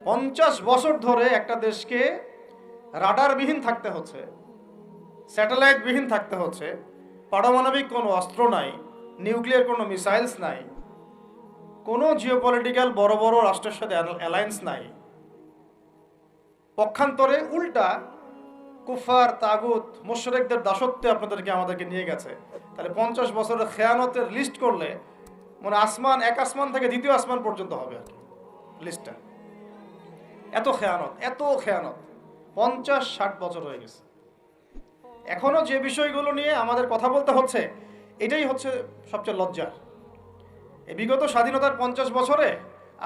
50 বছর ধরে একটা দেশকে রাডারবিহীন থাকতে হচ্ছে, স্যাটেলাইটবিহীন থাকতে হচ্ছে, পারমাণবিক কোনো অস্ত্র নাই, নিউক্লিয়ার কোনো মিসাইলস নাই, কোনো জিওপলিটিক্যাল বড় বড় রাষ্ট্রের সাথে অ্যালায়েন্স নাই। পক্ষান্তরে উল্টা কুফার তাগুত মুশরিকদের দাসত্বে আমাদেরকে নিয়ে গেছে। তাহলে 50 বছরের খেয়ানতের লিস্ট করলে মানে এক আসমান থেকে দ্বিতীয় আসমান পর্যন্ত হবে আর কি লিস্টটা। এত খেয়ানত 50-60 বছর হয়ে গেছে। এখনো যে বিষয়গুলো নিয়ে আমাদের কথা বলতে হচ্ছে, এটাই হচ্ছে সবচেয়ে লজ্জার। এই বিগত স্বাধীনতার 50 বছরে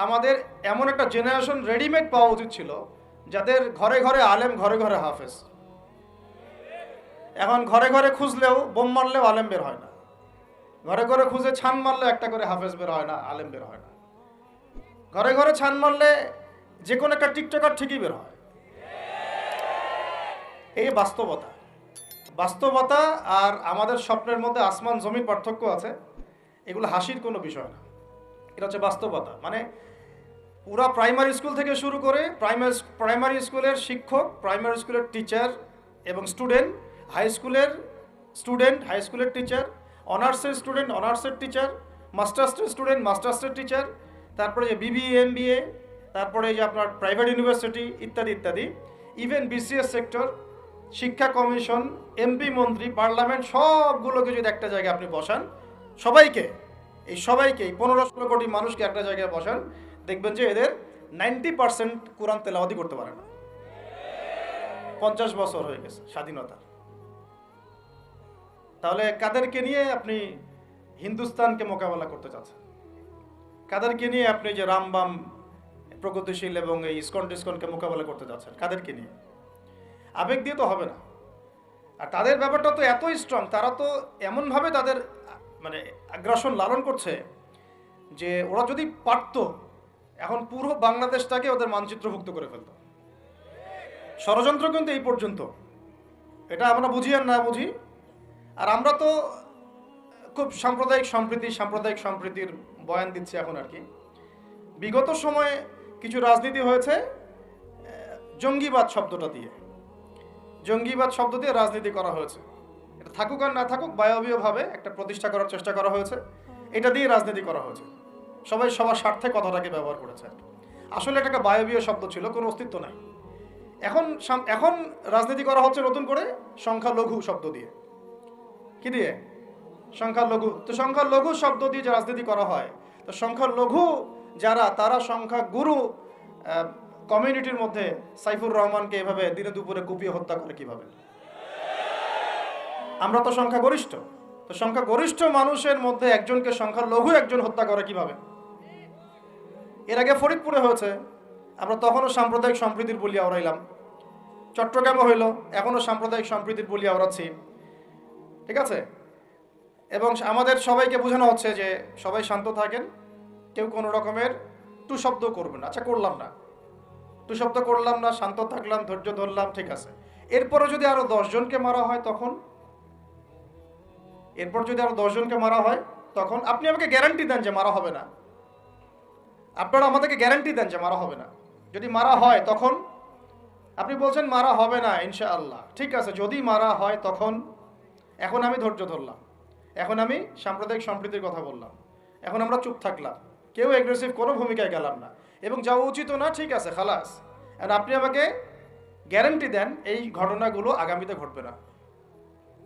আমাদের এমন একটা জেনারেশন রেডিমেড পাওয়া উচিত ছিল, যাদের ঘরে ঘরে আলেম, ঘরে ঘরে হাফেজ। এখন ঘরে ঘরে খুঁজলেও বোম মারলেও আলেম বের হয় না, ঘরে ঘরে খুঁজে ছান মারলে একটা করে হাফেজ বের হয় না, আলেম বের হয় না। ঘরে ঘরে ছান মারলে যে কোনো একটা টিকটকার ঠিকই বের হয়। এই বাস্তবতা আর আমাদের স্বপ্নের মধ্যে আসমান জমির পার্থক্য আছে। এগুলো হাসির কোনো বিষয় না, এটা হচ্ছে বাস্তবতা। মানে পুরা প্রাইমারি স্কুল থেকে শুরু করে প্রাইমারি স্কুলের শিক্ষক, প্রাইমারি স্কুলের টিচার এবং স্টুডেন্ট, হাই স্কুলের টিচার, অনার্সের স্টুডেন্ট, অনার্সের টিচার, মাস্টার্সের স্টুডেন্ট, মাস্টার্সের টিচার, তারপরে যে বিবিএ, এমবিএ, তারপরে যে আপনার প্রাইভেট ইউনিভার্সিটি ইত্যাদি ইত্যাদি, ইভেন বিসিএস সেক্টর, শিক্ষা কমিশন, এমপি, মন্ত্রী, পার্লামেন্ট, সবগুলোকে যদি একটা জায়গায় আপনি বসান, সবাইকে এই 15-16 কোটি মানুষকে একটা জায়গায় বসান, দেখবেন যে এদের 90% কোরআন তেলাওয়াতি করতে পারে না। 50 বছর হয়ে গেছে স্বাধীনতা। তাহলে কাদেরকে নিয়ে আপনি হিন্দুস্তানকে মোকাবেলা করতে চাচ্ছেন? কাদেরকে নিয়ে আপনি যে রামবাম, প্রগতিশীল এবং এই ইসকন টিসকনকে মোকাবেলা করতে যাচ্ছেন? কাদেরকে নিয়ে? আবেগ দিয়ে তো হবে না। আর তাদের ব্যাপারটা তো এতই স্ট্রং, তারা তো এমনভাবে তাদের মানে আগ্রাসন লালন করছে যে ওরা যদি পারত এখন পুরো বাংলাদেশটাকে ওদের মানচিত্রভুক্ত করে ফেলত। ষড়যন্ত্র কিন্তু এই পর্যন্ত, এটা আমরা বুঝি আর না বুঝি। আর আমরা তো খুব সাম্প্রদায়িক সম্প্রীতির বয়ান দিচ্ছি এখন আর কি। বিগত সময়ে কিছু রাজনীতি হয়েছে জঙ্গিবাদ শব্দ দিয়ে রাজনীতি করা হয়েছে। এটা থাকুক আর না থাকুক, বায়বীয়ভাবে একটা প্রতিষ্ঠা করার চেষ্টা করা হয়েছে, এটা দিয়ে রাজনীতি করা হয়েছে। সবাই সবার স্বার্থে কথাটাকে ব্যবহার করেছে। আসলে এটা একটা বায়বীয় শব্দ ছিল, কোনো অস্তিত্ব নাই। এখন রাজনীতি করা হচ্ছে নতুন করে সংখ্যালঘু শব্দ দিয়ে। কি দিয়ে? সংখ্যালঘু। তো সংখ্যালঘু শব্দ দিয়ে যে রাজনীতি করা হয়, তো সংখ্যালঘু যারা, তারা সংখ্যাগুরু কমিউনিটির মধ্যে সাইফুর রহমানকে এভাবে দিনে দুপুরে কুপিয়ে হত্যা করে কিভাবে? আমরা তো সংখ্যাগরিষ্ঠ, তো সংখ্যাগরিষ্ঠ মানুষের মধ্যে একজনকে সংখ্যালঘু একজন হত্যা করে কিভাবে? এর আগে ফরিদপুরে হয়েছে, আমরা তখনও সাম্প্রদায়িক সম্প্রীতির বলি আওড়াইলাম। চট্টগ্রামে হইল, এখনও সাম্প্রদায়িক সম্প্রীতির বলি আওড়াচ্ছি, ঠিক আছে? এবং আমাদের সবাইকে বোঝানো হচ্ছে যে সবাই শান্ত থাকেন, কেউ কোনো রকমের টু শব্দ করবেন না। আচ্ছা, করলাম না, শান্ত থাকলাম, ধৈর্য ধরলাম, ঠিক আছে। এরপরে যদি আরো 10 জনকে মারা হয় তখন আপনি আমাকে গ্যারান্টি দেন যে মারা হবে না। আপনারা আমাদেরকে গ্যারান্টি দেন যে মারা হবে না। যদি মারা হয় তখন আপনি বলছেন মারা হবে না ইনশাআল্লাহ, ঠিক আছে। যদি মারা হয় তখন, এখন আমি ধৈর্য ধরলাম, এখন আমি সাম্প্রদায়িক সম্প্রীতির কথা বললাম, এখন আমরা চুপ থাকলাম, কেউ এগ্রেসিভ কোনো ভূমিকায় গেলাম না, এবং যাওয়া উচিত না, ঠিক আছে, খালাস। আর আপনি আমাকে গ্যারান্টি দেন এই ঘটনাগুলো আগামীতে ঘটবে না।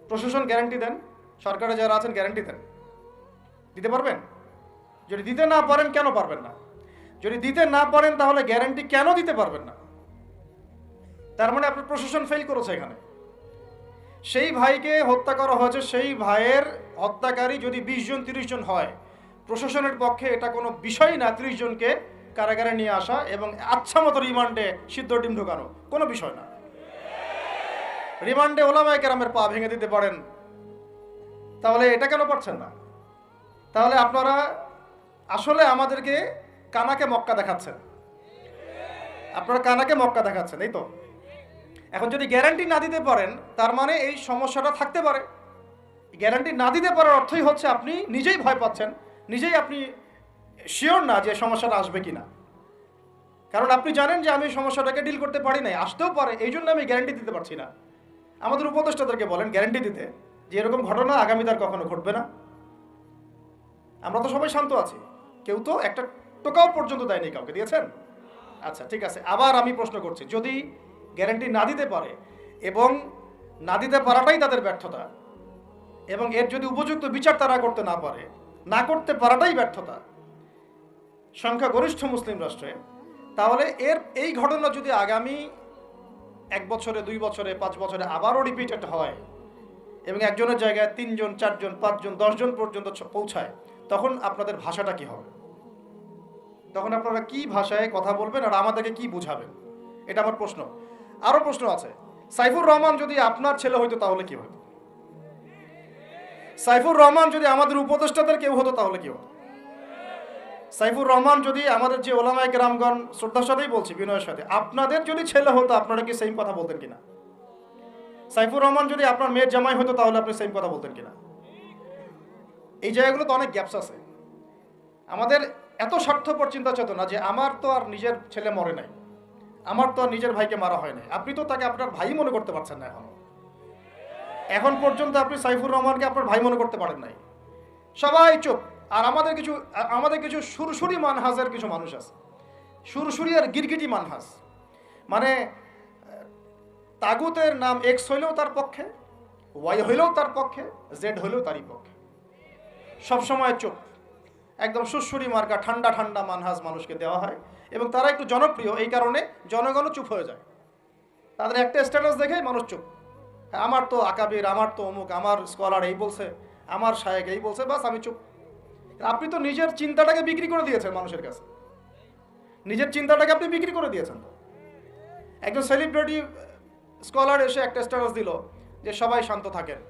প্রশাসন গ্যারান্টি দেন, সরকারে যারা আছেন গ্যারান্টি দেন। দিতে পারবেন? যদি দিতে না পারেন, কেন পারবেন না? যদি দিতে না পারেন, তাহলে গ্যারান্টি কেন দিতে পারবেন না? তার মানে আপনার প্রশাসন ফেল করেছে এখানে। সেই ভাইকে হত্যা করা হয়েছে, সেই ভাইয়ের হত্যাকারী যদি 20 জন 30 জন হয়, প্রশাসনের পক্ষে এটা কোনো বিষয় না 30 জনকে কারাগারে নিয়ে আসা এবং আচ্ছা মতো রিমান্ডে সিদ্ধ ডিম ঢোকানো, কোনো বিষয় না। রিমান্ডে ওলামায়ে কেরামের পা ভেঙে দিতে পারেন, তাহলে এটা কেন পারছেন না? তাহলে আপনারা আসলে আমাদেরকে কানাকে মক্কা দেখাচ্ছেন, এই তো। এখন যদি গ্যারান্টি না দিতে পারেন, তার মানে এই সমস্যাটা থাকতে পারে। গ্যারান্টি না দিতে পারার অর্থই হচ্ছে আপনি নিজেই ভয় পাচ্ছেন, নিজেই আপনি শিওর না যে সমস্যাটা আসবে কিনা। কারণ আপনি জানেন যে আমি সমস্যাটাকে ডিল করতে পারি নাই, আসতেও পারে, এই জন্য আমি গ্যারান্টি দিতে পারছি না। আমাদের উপদেষ্টাদেরকে বলেন গ্যারান্টি দিতে যে এরকম ঘটনা আগামীতে আর কখনো ঘটবে না। আমরা তো সবাই শান্ত আছি, কেউ তো একটা টোকাও পর্যন্ত দেয়নি, কাউকে দিয়েছেন? আচ্ছা ঠিক আছে, আবার আমি প্রশ্ন করছি, যদি গ্যারান্টি না দিতে পারে এবং না দিতে পারাটাই তাদের ব্যর্থতা, এবং এর যদি উপযুক্ত বিচার তারা করতে না পারে, না করতে পারাটাই ব্যর্থতা সংখ্যাগরিষ্ঠ মুসলিম রাষ্ট্রে, তাহলে এই ঘটনা যদি আগামী 1 বছরে, 2 বছরে, 5 বছরে আবারও রিপিটেড হয় এবং একজনের জায়গায় 3 জন, 4 জন, 5 জন, 10 জন পর্যন্ত পৌঁছায়, তখন আপনাদের ভাষাটা কি হবে? তখন আপনারা কি ভাষায় কথা বলবেন আর আমাদেরকে কি বুঝাবেন? এটা আমার প্রশ্ন। আরো প্রশ্ন আছে, সাইফুর রহমান যদি আপনার ছেলে হইতো তাহলে কি হতো? সাইফুর রহমান যদি আমাদের উপদেষ্টাদের কেউ হতো তাহলে কি হতো? সাইফুর রহমান যদি আমাদের যে ওলামায়ে কেরামগণ, শ্রদ্ধার সাথেই বলছি, বিনয়ের সাথে, আপনাদের যদি ছেলে হতো আপনারা কি সেম কথা বলতেন কিনা? সাইফুর রহমান যদি আপনার মেয়ের জামাই হতো তাহলে আপনি সেম কথা বলতেন কিনা? এই জায়গাগুলো তো অনেক গ্যাপস আছে। আমাদের এত স্বার্থপর চিন্তা চেতনা যে আমার তো আর নিজের ছেলে মরে নাই, আমার তো আর নিজের ভাইকে মারা হয় নাই, আপনি তো তাকে আপনার ভাই মনে করতে পারছেন না। এখন পর্যন্ত আপনি সাইফুর রহমানকে আপনার ভাই মনে করতে পারেন নাই। সবাই চুপ। আর আমাদের কিছু সুরসুরি মানহাজের কিছু মানুষ আছে, সুরসুরি আর গিরগিটি মানহাজ, মানে তাগুতের নাম এক্স হইলেও তার পক্ষে, ওয়াই হইলেও তার পক্ষে, জেড হইলেও তারই পক্ষে, সবসময় চুপ, একদম সুরসুরি মার্কা ঠান্ডা ঠান্ডা মানহাজ মানুষকে দেওয়া হয়, এবং তারা একটু জনপ্রিয়, এই কারণে জনগণও চুপ হয়ে যায়। তাদের একটা স্ট্যাটাস দেখে মানুষ চুপ। আমার তো আকাবির, আমার তো অমুক, আমার স্কলার এই বলছে, আমার শায়েক এই বলছে, বাস আমি চুপ। আপনি তো নিজের চিন্তাটাকে বিক্রি করে দিয়েছেন মানুষের কাছে, নিজের চিন্তাটাকে আপনি বিক্রি করে দিয়েছেন। একজন সেলিব্রিটি স্কলার এসে একটা স্ট্যাটাস দিল যে সবাই শান্ত থাকেন,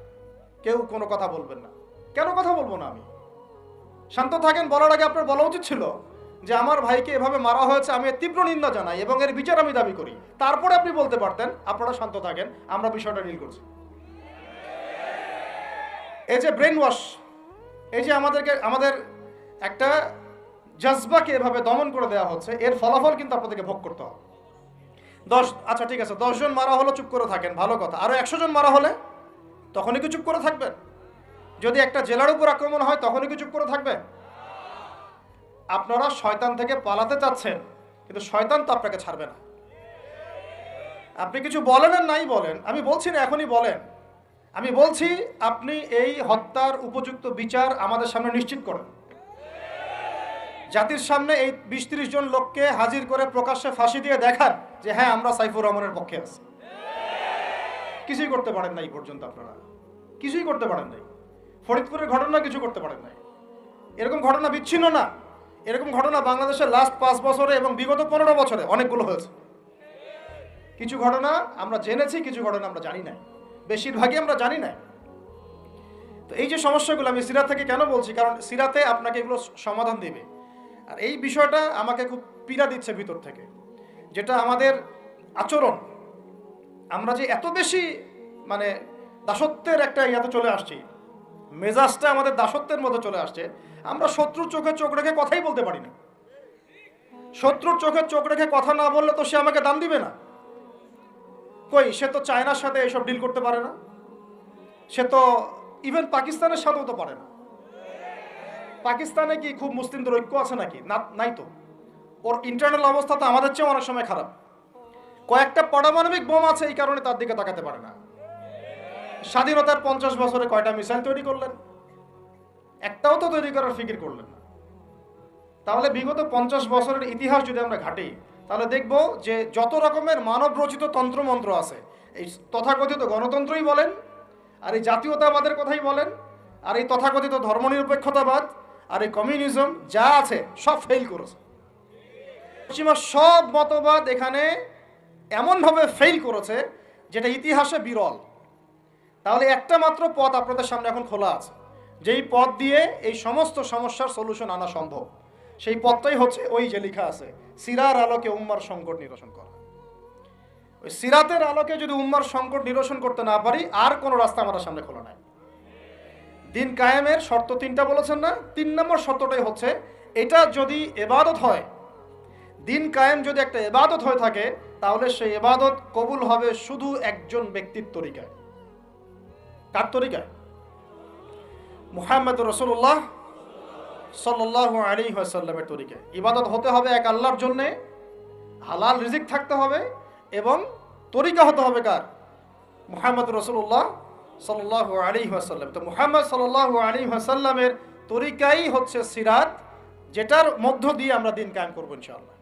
কেউ কোনো কথা বলবেন না। কেন কথা বলবো না আমি? শান্ত থাকেন বলার আগে আপনার বলা উচিত ছিল যে আমার ভাইকে এভাবে মারা হয়েছে, আমি এর তীব্র নিন্দা জানাই এবং এর বিচার আমি দাবি করি। তারপরে আপনি বলতে পারতেন আপনারা শান্ত থাকেন, আমরা বিষয়টা ডিল করছি। এই যে ব্রেন ওয়াশ, এই যে আমাদের একটা জজবাকে এভাবে দমন করে দেওয়া হচ্ছে, এর ফলাফল কিন্তু আপনাদেরকে ভোগ করতে হবে। আচ্ছা ঠিক আছে, 10 জন মারা হলো, চুপ করে থাকেন, ভালো কথা। আরো 100 জন মারা হলে তখনই কি চুপ করে থাকবেন? যদি একটা জেলার উপর আক্রমণ হয় তখনই কি চুপ করে থাকবেন? আপনারা শয়তান থেকে পালাতে চাচ্ছেন, কিন্তু শয়তান তো আপনাকে ছাড়বে না। আপনি কিছু বলেন আর নাই বলেন, আমি বলছি না এখনই বলেন, আমি বলছি আপনি এই হত্যার উপযুক্ত বিচার আমাদের সামনে নিশ্চিত করেন। জাতির সামনে এই 20-30 জন লোককে হাজির করে প্রকাশ্যে ফাঁসি দিয়ে দেখান যে হ্যাঁ আমরা সাইফুর রহমানের পক্ষে আছি। কিছুই করতে পারেন নাই পর্যন্ত, আপনারা কিছুই করতে পারেন নাই। ফরিদপুরের ঘটনা কিছু করতে পারেন নাই। এরকম ঘটনা বিচ্ছিন্ন না, এরকম ঘটনা বাংলাদেশের লাস্ট 5 বছরে এবং বিগত 15 বছরে অনেকগুলো হয়েছে। কিছু ঘটনা আমরা জেনেছি, কিছু ঘটনা আমরা জানি না, বেশিরভাগই আমরা জানি না। তো এই যে সমস্যাগুলো আমি সিরাত থেকে কেন বলছি, কারণ সিরাতে আপনাকে এগুলো সমাধান দেবে। আর এই বিষয়টা আমাকে খুব পীড়া দিচ্ছে ভিতর থেকে, যেটা আমাদের আচরণ, আমরা যে এত বেশি মানে দাসত্বের একটা ইয়াতে চলে আসছি, মেজাজটা আমাদের দাসত্বের মধ্যে চলে আসছে। আমরা শত্রুর চোখে চোখ রেখে কথাই বলতে পারি না। শত্রুর চোখে চোখ রেখে কথা না বললে তো সে আমাকে দাম দিবে না। কই, সে তো চায়নার সাথে এসব ডিল করতে পারে না, সে তো ইভেন পাকিস্তানের সাথেও তো পারে না। পাকিস্তানে কি খুব মুসলিমদের ঐক্য আছে নাকি? নাই তো। ওর ইন্টারনাল অবস্থা তো আমাদের চেয়ে অনেক সময় খারাপ। কয়েকটা পারমাণবিক বোম আছে, এই কারণে তার দিকে তাকাতে পারে না। স্বাধীনতার 50 বছরে কয়টা মিসাইল তৈরি করলেন? একটাও তো তৈরি করার ফিকির করলেন না। তাহলে বিগত 50 বছরের ইতিহাস যদি আমরা ঘাঁটি, তাহলে দেখব যে যত রকমের মানব রচিত তন্ত্রমন্ত্র আছে, এই তথাকথিত গণতন্ত্রই বলেন, আর এই জাতীয়তাবাদের কথাই বলেন, আর এই তথাকথিত ধর্মনিরপেক্ষতাবাদ, আর এই কমিউনিজম যা আছে সব ফেল করেছে। পশ্চিমা সব মতবাদ এখানে এমনভাবে ফেল করেছে যেটা ইতিহাসে বিরল। তাহলে একটা মাত্র পথ আপনাদের সামনে এখন খোলা আছে, যেই পথ দিয়ে এই সমস্ত সমস্যার সলিউশন আনা সম্ভব। সেই পথটাই হচ্ছে ওই যে লেখা আছে, সিরার আলোকে উম্মার সংকট নিরসন করা। ওই সিরাতের আলোকে যদি উম্মার সংকট নিরসন করতে না পারি, আর কোনো রাস্তা আমাদের সামনে খোলা নাই। দিন কায়েমের শর্ত 3টা বলেছেন না? 3 নম্বর শর্তটাই হচ্ছে এটা যদি ইবাদত হয়, দিন কায়েম যদি একটা ইবাদত হয়ে থাকে, তাহলে সেই ইবাদত কবুল হবে শুধু একজন ব্যক্তির তরিকায়। কার তরিকায়? মুহাম্মদ রাসূলুল্লাহ সাল্লাল্লাহু আলাইহি ওয়াসাল্লামের তরিকায়। ইবাদত হতে হবে এক আল্লাহর জন্য, হালাল রিজিক থাকতে হবে, এবং তরিকা হতে হবে কার? মুহাম্মদ রাসূলুল্লাহ সাল্লাল্লাহু আলাইহি ওয়াসাল্লাম। তো মুহাম্মদ সাল্লাল্লাহু আলাইহি ওয়াসাল্লামের তরিকাই হচ্ছে সিরাত, যেটার মধ্য দিয়ে আমরা দিন কায়েম করব ইনশাআল্লাহ।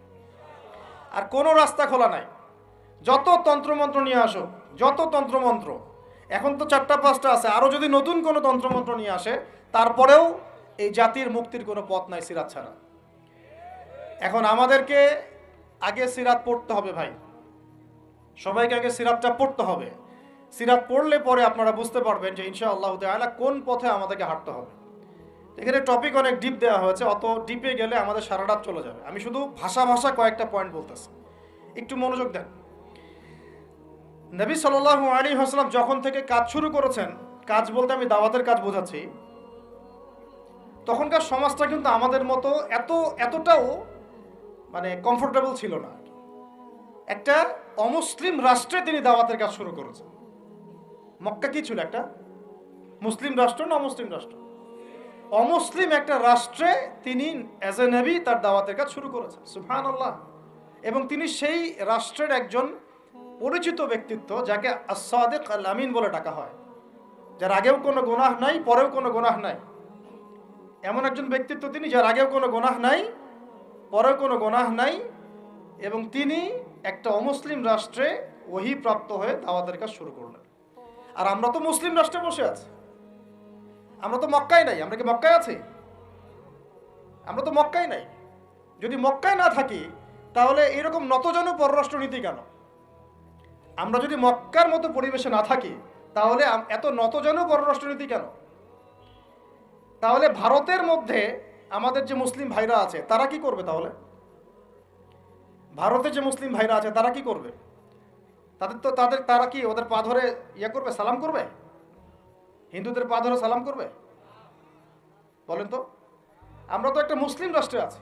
আর কোনো রাস্তা খোলা নাই। যত তন্ত্রমন্ত্র নিয়ে আসো, যত তন্ত্রমন্ত্র, এখন তো 4টা-5টা আছে, আরও যদি নতুন কোনো তন্ত্রমন্ত্র নিয়ে আসে, তারপরেও এই জাতির মুক্তির কোনো পথ নাই সিরাত ছাড়া। এখন আমাদেরকে আগে সিরাত পড়তে হবে ভাই, সবাইকে আগে সিরাতটা পড়তে হবে। সিরাত পড়লে পরে আপনারা বুঝতে পারবেন যে ইনশাআল্লাহ তাআলা কোন পথে আমাদেরকে হাঁটতে হবে। এখানে টপিক অনেক ডিপ দেওয়া হয়েছে, অত ডিপে গেলে আমাদের সারা রাত চলে যাবে। আমি শুধু ভাষা কয়েকটা পয়েন্ট বলতেছি, একটু মনোযোগ দেন। নবী সাল্লাল্লাহু আলাইহি ওয়াসাল্লাম যখন থেকে কাজ শুরু করেছেন, কাজ বলতে আমি দাওয়াতের কাজ বোঝাচ্ছি, তখনকার সমাজটা কিন্তু আমাদের মতো এতটাও মানে কমফোর্টেবল ছিল না। একটা অমুসলিম রাষ্ট্রে তিনি দাওয়াতের কাজ শুরু করেছেন। মক্কা কি ছিল? একটা মুসলিম রাষ্ট্র না অমুসলিম রাষ্ট্র? অমুসলিম একটা রাষ্ট্রে তিনি অ্যাজ এ নবী তার দাওয়াতের কাজ শুরু করেছেন। সুবহানাল্লাহ। এবং তিনি সেই রাষ্ট্রের একজন পরিচিত ব্যক্তিত্ব, যাকে আস-সাদিক আল আমিন বলে ডাকা হয়, যার আগেও কোনো গুনাহ নাই, পরেও কোনো গুনাহ নাই। এমন একজন ব্যক্তিত্ব তিনি, যার আগেও কোনো গুনাহ নাই, পরেও কোনো গুনাহ নাই, এবং তিনি একটা অমুসলিম রাষ্ট্রে ওহী প্রাপ্ত হয়ে দাওয়াতের কাজ শুরু করলেন। আর আমরা তো মুসলিম রাষ্ট্রে বসে আছি, আমরা তো মক্কায় নাই। আমরা কি মক্কায় আছি? আমরা তো মক্কায় নাই। যদি মক্কায় না থাকি, তাহলে এরকম নতজানু পররাষ্ট্রনীতি কেন? আমরা যদি মক্কার মতো পরিবেশে না থাকি, তাহলে এত নতজানু পররাষ্ট্রনীতি কেন? তাহলে ভারতের মধ্যে আমাদের যে মুসলিম ভাইরা আছে, তারা কি করবে? তাহলে ভারতে যে মুসলিম ভাইরা আছে, তারা কি করবে? তারা কি ওদের পা ধরে ইয়ে করবে, সালাম করবে? হিন্দুদের পা ধরে সালাম করবে? বলেন তো। আমরা তো একটা মুসলিম রাষ্ট্রে আছি,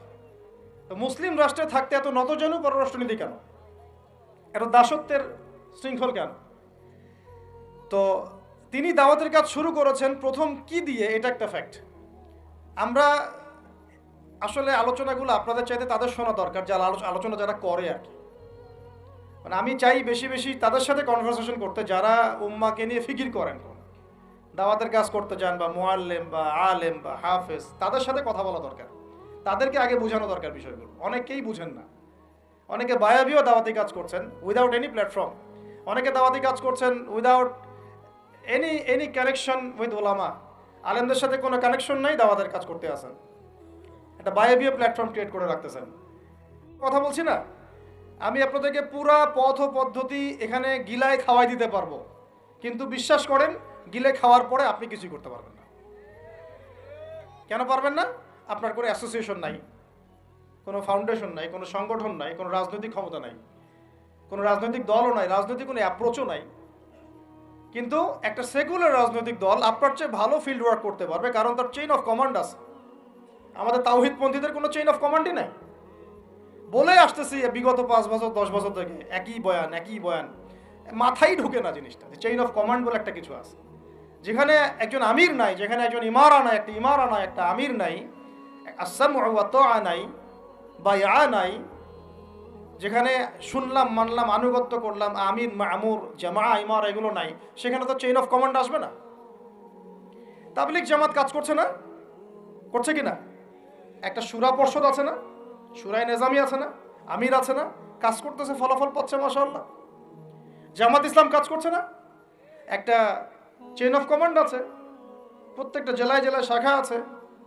তো মুসলিম রাষ্ট্রে থাকতে এত নতজানু পররাষ্ট্রনীতি কেন? এত দাসত্বের শৃঙ্খল কেন? তো তিনি দাওয়াতের কাজ শুরু করেছেন প্রথম কি দিয়ে, এটা একটা ফ্যাক্ট। আমরা আসলে আলোচনাগুলো আপনাদের চাইতে তাদের শোনা দরকার, যারা আলোচনা যারা করে আর কি। মানে আমি চাই বেশি বেশি তাদের সাথে কনভারসেশন করতে, যারা উম্মাকে নিয়ে ফিকির করেন, দাওয়াতের কাজ করতে যান, বা মুআল্লিম বা আলেম বা হাফেজ, তাদের সাথে কথা বলা দরকার। তাদেরকে আগে বোঝানো দরকার বিষয়গুলো। অনেকেই বুঝেন না। অনেকে বায়াবিও দাওয়াতি কাজ করছেন উইদাউট এনি প্ল্যাটফর্ম। অনেকে দাওয়াতি কাজ করছেন উইদাউট এনি কানেকশন উইথ ওলামা। আলেমদের সাথে কোনো কানেকশন নাই, দাওয়াতের কাজ করতে আসেন, একটা বায়াবিও প্ল্যাটফর্ম ক্রিয়েট করে রাখতেছেন। কথা বলছি না, আমি আপনাদেরকে পুরা পথ ও পদ্ধতি এখানে গিলায় খাওয়াই দিতে পারবো, কিন্তু বিশ্বাস করেন গিলে খাওয়ার পরে আপনি কিছুই করতে পারবেন না। কেন পারবেন না? আপনার কোনো অ্যাসোসিয়েশন নাই, কোনো ফাউন্ডেশন নাই, কোনো সংগঠন নাই, কোনো রাজনৈতিক ক্ষমতা নাই, কোনো রাজনৈতিক দলও নাই, রাজনৈতিক কোনো অ্যাপ্রোচও নাই। কিন্তু একটা সেকুলার রাজনৈতিক দল আপনার চেয়ে ভালো ফিল্ড ওয়ার্ক করতে পারবে, কারণ তার চেইন অফ কমান্ড আছে। আমাদের তাওহীদপন্থীদের কোনো চেইন অফ কমান্ডই নাই। বলে আসতেছি বিগত 5 বছর 10 বছর থেকে একই বয়ান, মাথায় ঢুকে না জিনিসটা, চেইন অফ কমান্ড বলে একটা কিছু আছে। যেখানে একজন আমির নাই, যেখানে একজন ইমারা নাই, একটা আমির নাই, আসসামউ ওয়া তাআ নাই, বায়আ নাই, যেখানে শুনলাম মানলাম আনুগত্য করলাম, আমির মামুর জামাআ ইমারা এগুলো নাই, সেখানে তো চেইন অফ কমান্ড আসবে না। তাবলীগ জামাত কাজ করছে না? করছে কি না? একটা শুরা পর্ষদ আছে না, শুরায়ে নিজামি আছে না, আমির আছে না, কাজ করতেছে, ফলাফল পাচ্ছে মাশাআল্লাহ। জামাত ইসলাম কাজ করছে না? একটা চেইন অফ কমান্ড আছে, প্রত্যেকটা জেলায় জেলায় শাখা আছে,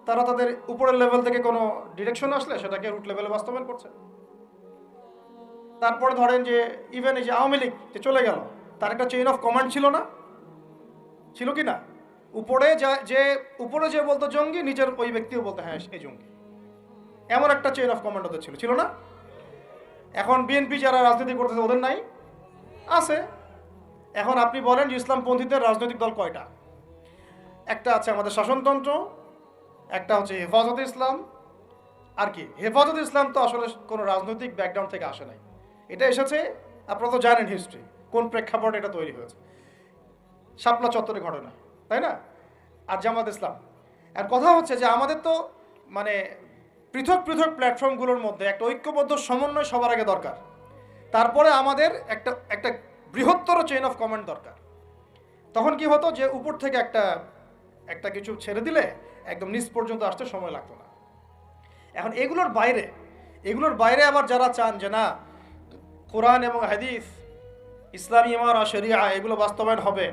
তারা তাদের উপরের লেভেল থেকে কোনো ডিরেকশন আসলে সেটাকে রুট লেভেলে বাস্তবায়ন করছে। তারপরে ধরেন যে ইভেন এই যে আওয়ামী লীগ যে চলে গেল, তার একটা চেইন অফ কমান্ড ছিল না? ছিল কি না? উপরে যে বলতো জঙ্গি, নিচের ওই ব্যক্তিও বলতো হ্যাঁ এই জঙ্গি, এমন একটা চেইন অফ কমান্ড ওদের ছিল না? এখন বিএনপি যারা রাজনীতি করতেছে, ওদের নাই? আছে। এখন আপনি বলেন যে ইসলামপন্থীদের রাজনৈতিক দল কয়টা? একটা আছে আমাদের শাসনতন্ত্র, একটা হচ্ছে হেফাজতে ইসলাম, আর কি হেফাজত ইসলাম তো আসলে কোনো রাজনৈতিক ব্যাকগ্রাউন্ড থেকে আসে নাই, এটা এসেছে আপনারা তো জানেন হিস্ট্রি, কোন প্রেক্ষাপটে এটা তৈরি হয়েছে, শাপলা চত্বরে ঘটনা, তাই না? আর জামাত ইসলাম। আর কথা হচ্ছে যে আমাদের তো মানে পৃথক পৃথক প্ল্যাটফর্মগুলোর মধ্যে একটা ঐক্যবদ্ধ সমন্বয় সবার আগে দরকার, তারপরে আমাদের একটা একটা বৃহত্তর চেইন অফ কমান্ড দরকার। তখন কি হতো যে উপর থেকে একটা একটা কিছু ছেড়ে দিলে একদম নিচ পর্যন্ত আসতে সময় লাগতো না। এখন এগুলোর বাইরে আবার যারা চান যে না কোরআন এবং হাদিস, ইসলামী ইমারা, শরিয়া এগুলো বাস্তবায়ন হবে,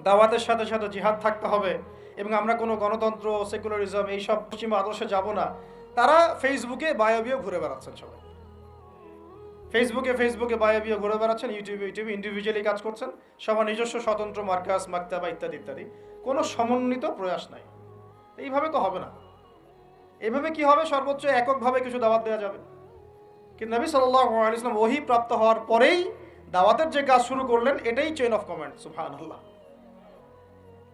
দাওয়াতের সাথে সাথে জিহাদ থাকতে হবে, এবং আমরা কোনো গণতন্ত্র, সেকুলারিজম এইসব পশ্চিমা আদর্শে যাব না, তারা ফেসবুকে বায়োবিও ঘুরে বেড়াচ্ছেন। সবাই ফেসবুকে বায়োবিও ঘুরে বেড়াচ্ছেন, ইউটিউবে ইন্ডিভিজুয়ালি কাজ করছেন, সবার নিজস্ব স্বতন্ত্র মার্কাস, মাকতাবা ইত্যাদি ইত্যাদি, কোনো সমন্বিত প্রয়াস নাই। এইভাবে তো হবে না। এইভাবে কি হবে? সর্বোচ্চ এককভাবে কিছু দাওয়াত দেওয়া যাবে, কিন্তু নবী সাল্লাল্লাহু আলাইহি ওয়াসাল্লাম ওহী প্রাপ্ত হওয়ার পরেই দাওয়াতের যে কাজ শুরু করলেন, এটাই চেইন অফ কমান্ড। সুবহানাল্লাহ।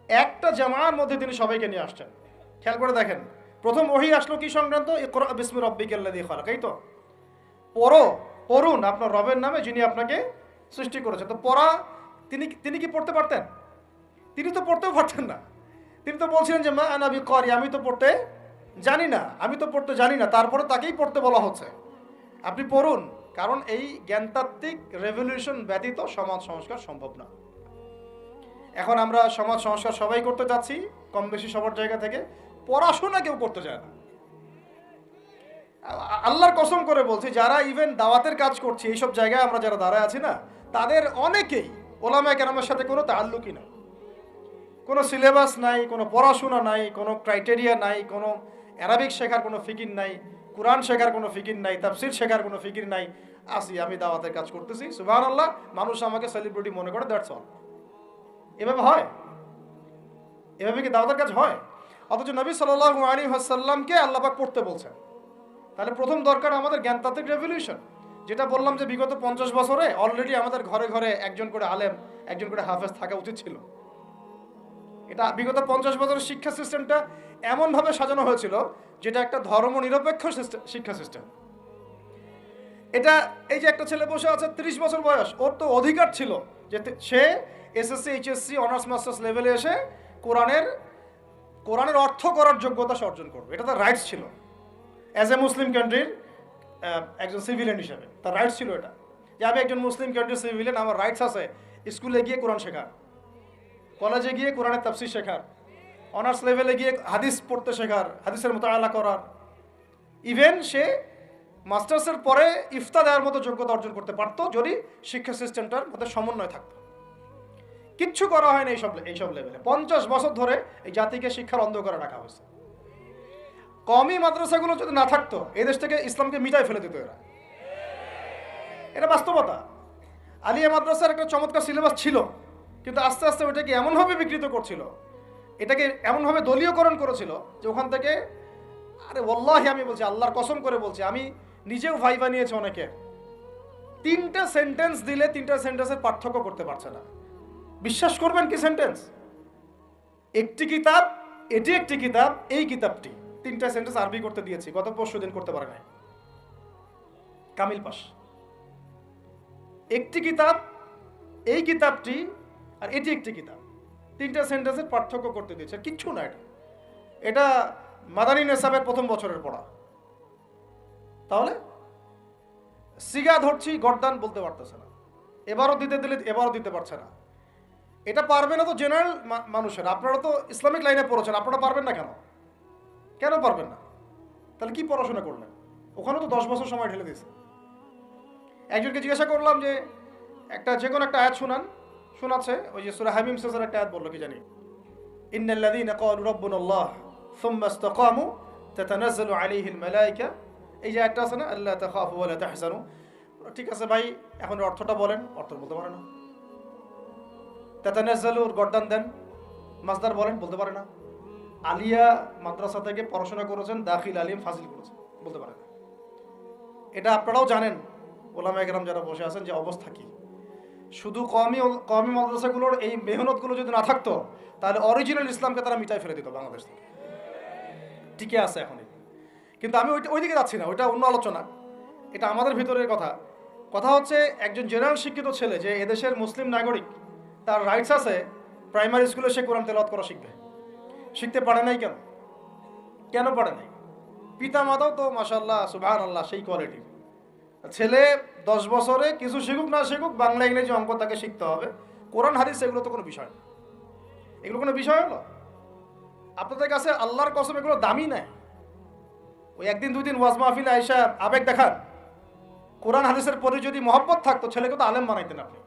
একটা জামার মধ্যে তিনি সবাইকে নিয়ে আসছেন। খেয়াল করে দেখেন, প্রথম ওহী আসলো কি সংক্রান্ত? ইকরা বিসমি রাব্বিকাল্লাযী খালাক। এই তো পড়ুন আপনার রবের নামে যিনি আপনাকে সৃষ্টি করেছেন। তো পড়া, তিনি কি পড়তে পারতেন? তিনি তো পড়তেও পারতেন না। তিনি তো বলছিলেন যে মা আনা বিকারি, আমি তো পড়তে জানি না, তারপরে তাকেই পড়তে বলা হচ্ছে আপনি পড়ুন। কারণ এই জ্ঞানতাত্ত্বিক রেভলিউশন ব্যতীত সমাজ সংস্কার সম্ভব না। এখন আমরা সমাজ সংস্কার সবাই করতে যাচ্ছি, কম বেশি সবার জায়গা থেকে, পড়াশোনা কেউ করতে চায় না। আল্লাহর কসম করে বলছি, যারা ইভেন দাওয়াতের কাজ করছে এইসব জায়গায় আমরা যারা দাঁড়ায় আছি না, তাদের অনেকেই ওলামায়ে কেরামের সাথে কোনো তাআল্লুকই না, কোনো সিলেবাস নাই, কোনো পড়াশোনা নাই, কোনো ক্রাইটেরিয়া নাই, কোনো অ্যারাবিক শেখার কোনো ফিকির নাই, কোরআন শেখার কোনো ফিকির নাই, তাফসির শেখার কোনো ফিকির নাই। আমি দাওয়াতের কাজ করতেছি, সুবহানাল্লাহ, মানুষ আমাকে সেলিব্রিটি মনে করে, দ্যাটস অল। এভাবে হয়? এভাবে কি দাওয়াতের কাজ হয়? অথচ নবী সাল্লাল্লাহু আলাইহি ওয়াসাল্লামকে আল্লাহ পাক পড়তে বলছেন। তাহলে প্রথম দরকার আমাদের জ্ঞানতাত্ত্বিক রেভলিউশন। যেটা বললাম যে বিগত 50 বছরে অলরেডি আমাদের ঘরে ঘরে একজন করে আলেম, একজন করে হাফেজ থাকা উচিত ছিল। এটা বিগত 50 বছরের শিক্ষা সিস্টেমটা এমনভাবে সাজানো হয়েছিল যেটা একটা ধর্ম নিরপেক্ষ শিক্ষা সিস্টেম। এটা এই যে একটা ছেলে বসে আছে 30 বছর বয়স, ওর তো অধিকার ছিল যে সে এসএসসি, এইচএসসি, অনার্স মাস্টার্স লেভেলে এসে কোরআনের অর্থ করার যোগ্যতা সে অর্জন করবে। এটা তার রাইটস ছিল অ্যাজ এ মুসলিম কান্ট্রির একজন সিভিলিয়ান হিসেবে। তার রাইটস ছিল এটা, যে আমি একজন মুসলিম কান্ট্রির সিভিলিয়ান, আমার রাইটস আছে স্কুলে গিয়ে কোরআন শেখার, কলেজে গিয়ে কোরআনের তাফসীর শেখার, অনার্স লেভেলে গিয়ে হাদিস পড়তে শেখার, হাদিসের মুতাআলা করার। ইভেন সে মাস্টার্সের পরে ইফতা দেওয়ার মতো যোগ্যতা অর্জন করতে পারতো যদি শিক্ষা সিস্টেমটার মধ্যে সমন্বয় থাকতো। কিচ্ছু করা হয় না এইসব লেভেলে। 50 বছর ধরে এই জাতিকে শিক্ষার অন্ধকারে রাখা হয়েছে। কওমি মাদ্রাসাগুলো যদি না থাকতো, এই দেশ থেকে ইসলামকে মিটাই ফেলে দিত এরা। এটা বাস্তবতা। আলিয়া মাদ্রাসার একটা চমৎকার সিলেবাস ছিল, কিন্তু আস্তে আস্তে ওইটাকে এমনভাবে বিকৃত করছিল, এটাকে এমনভাবে দলীয়করণ করেছিল যে ওখান থেকে, আরে ওয়াল্লাহি আমি বলছি, আল্লাহর কসম করে বলছি, আমি নিজেও ভাই বানিয়েছি অনেকে, 3টা সেন্টেন্স দিলে 3টা সেন্টেন্সের পার্থক্য করতে পারছে না। বিশ্বাস করবেন কি সেন্টেন্স? একটি কিতাব, এটি একটি কিতাব, এই কিতাবটি, 3টা সেন্টেন্স আরবি করতে দিয়েছি, গত পরশুদিন করতে পারে নাই, কামিল পাস। একটি কিতাব, এই কিতাবটি, আর এটি একটি কিতাব, 3টা সেন্টেন্সের পার্থক্য করতে দিয়েছে। কিচ্ছু না এটা, এটা মাদানী নেসাবের প্রথম বছরের পড়া। তাহলে সিগা ধরছি, গর্দান বলতে পারতেছে না, এবারও দিতে দিলে এবারও দিতে পারছে না। এটা পারবে না তো জেনারেল মানুষের। আপনারা তো ইসলামিক লাইনে পড়েছেন, আপনারা পারবেন না কেন? কেন পারবেন না? তাহলে কি পড়াশোনা করলেন? ওখানে তো 10 বছর সময় ঢেলে দিয়েছে। একজনকে জিজ্ঞাসা করলাম যে যে কোনো একটা আয়াত শোনাচ্ছে, ওই যে সূরা হামিম শেষের একটা আয়াত বললো কি জানি, ইন্নাল্লাযীনা ক্বালু রাব্বুনাল্লাহ সুম্মা ইসতাকামু তাতানাজ্জালু আলাইহিল মালায়েকা, এই যে আয়াতটা আছে না, আল্লা তাখাফু ওয়া লা তাহজানু। ঠিক আছে ভাই, এখন অর্থটা বলেন। অর্থ বলতে পারে না। তাতানাজ্জালুর গর্দান দেন, মাসদার বলেন, বলতে পারে না। আলিয়া মাদ্রাসা থেকে পড়াশোনা করেছেন, দাখিল আলিম ফাজিল করেছেন, বলতে পারে না। এটা আপনারাও জানেন, ওলামায়ে কেরাম যারা বসে আছেন, যে অবস্থা কি। শুধু কওমি মাদ্রাসাগুলোর এই মেহনতগুলো যদি না থাকতো, তাহলে অরিজিনাল ইসলামকে তারা মিটাই ফেলে দিত বাংলাদেশ থেকে। টিকে আছে এখন। কিন্তু আমি ওইদিকে যাচ্ছি না, ওইটা অন্য আলোচনা, এটা আমাদের ভিতরের কথা। কথা হচ্ছে একজন জেনারেল শিক্ষিত ছেলে যে এদেশের মুসলিম নাগরিক, তার রাইটস আছে প্রাইমারি স্কুলে সে কোরআন তেলাওয়াত করা শিখবে। শিখতে পারে নাই কেন? কেন পারে নাই? পিতা মাতাও তো মাশাআল্লাহ সুবহানাল্লাহ সেই কোয়ালিটির। ছেলে 10 বছরে কিছু শিখুক না শিখুক, বাংলা ইংরেজি অঙ্ক তাকে শিখতে হবে। কোরআন হাদিস এগুলো তো কোনো বিষয় না। এগুলো কোনো বিষয় হলো? আপনাদের কাছে আল্লাহর কসম এগুলো দামি নাই। ওই একদিন দুই দিন ওয়াজ মাহফিলে আইসা আবেগ দেখান। কোরআন হাদিসের পরে যদি মহব্বত থাকতো, ছেলেকে তো আলেম বানাইতেন আপনি,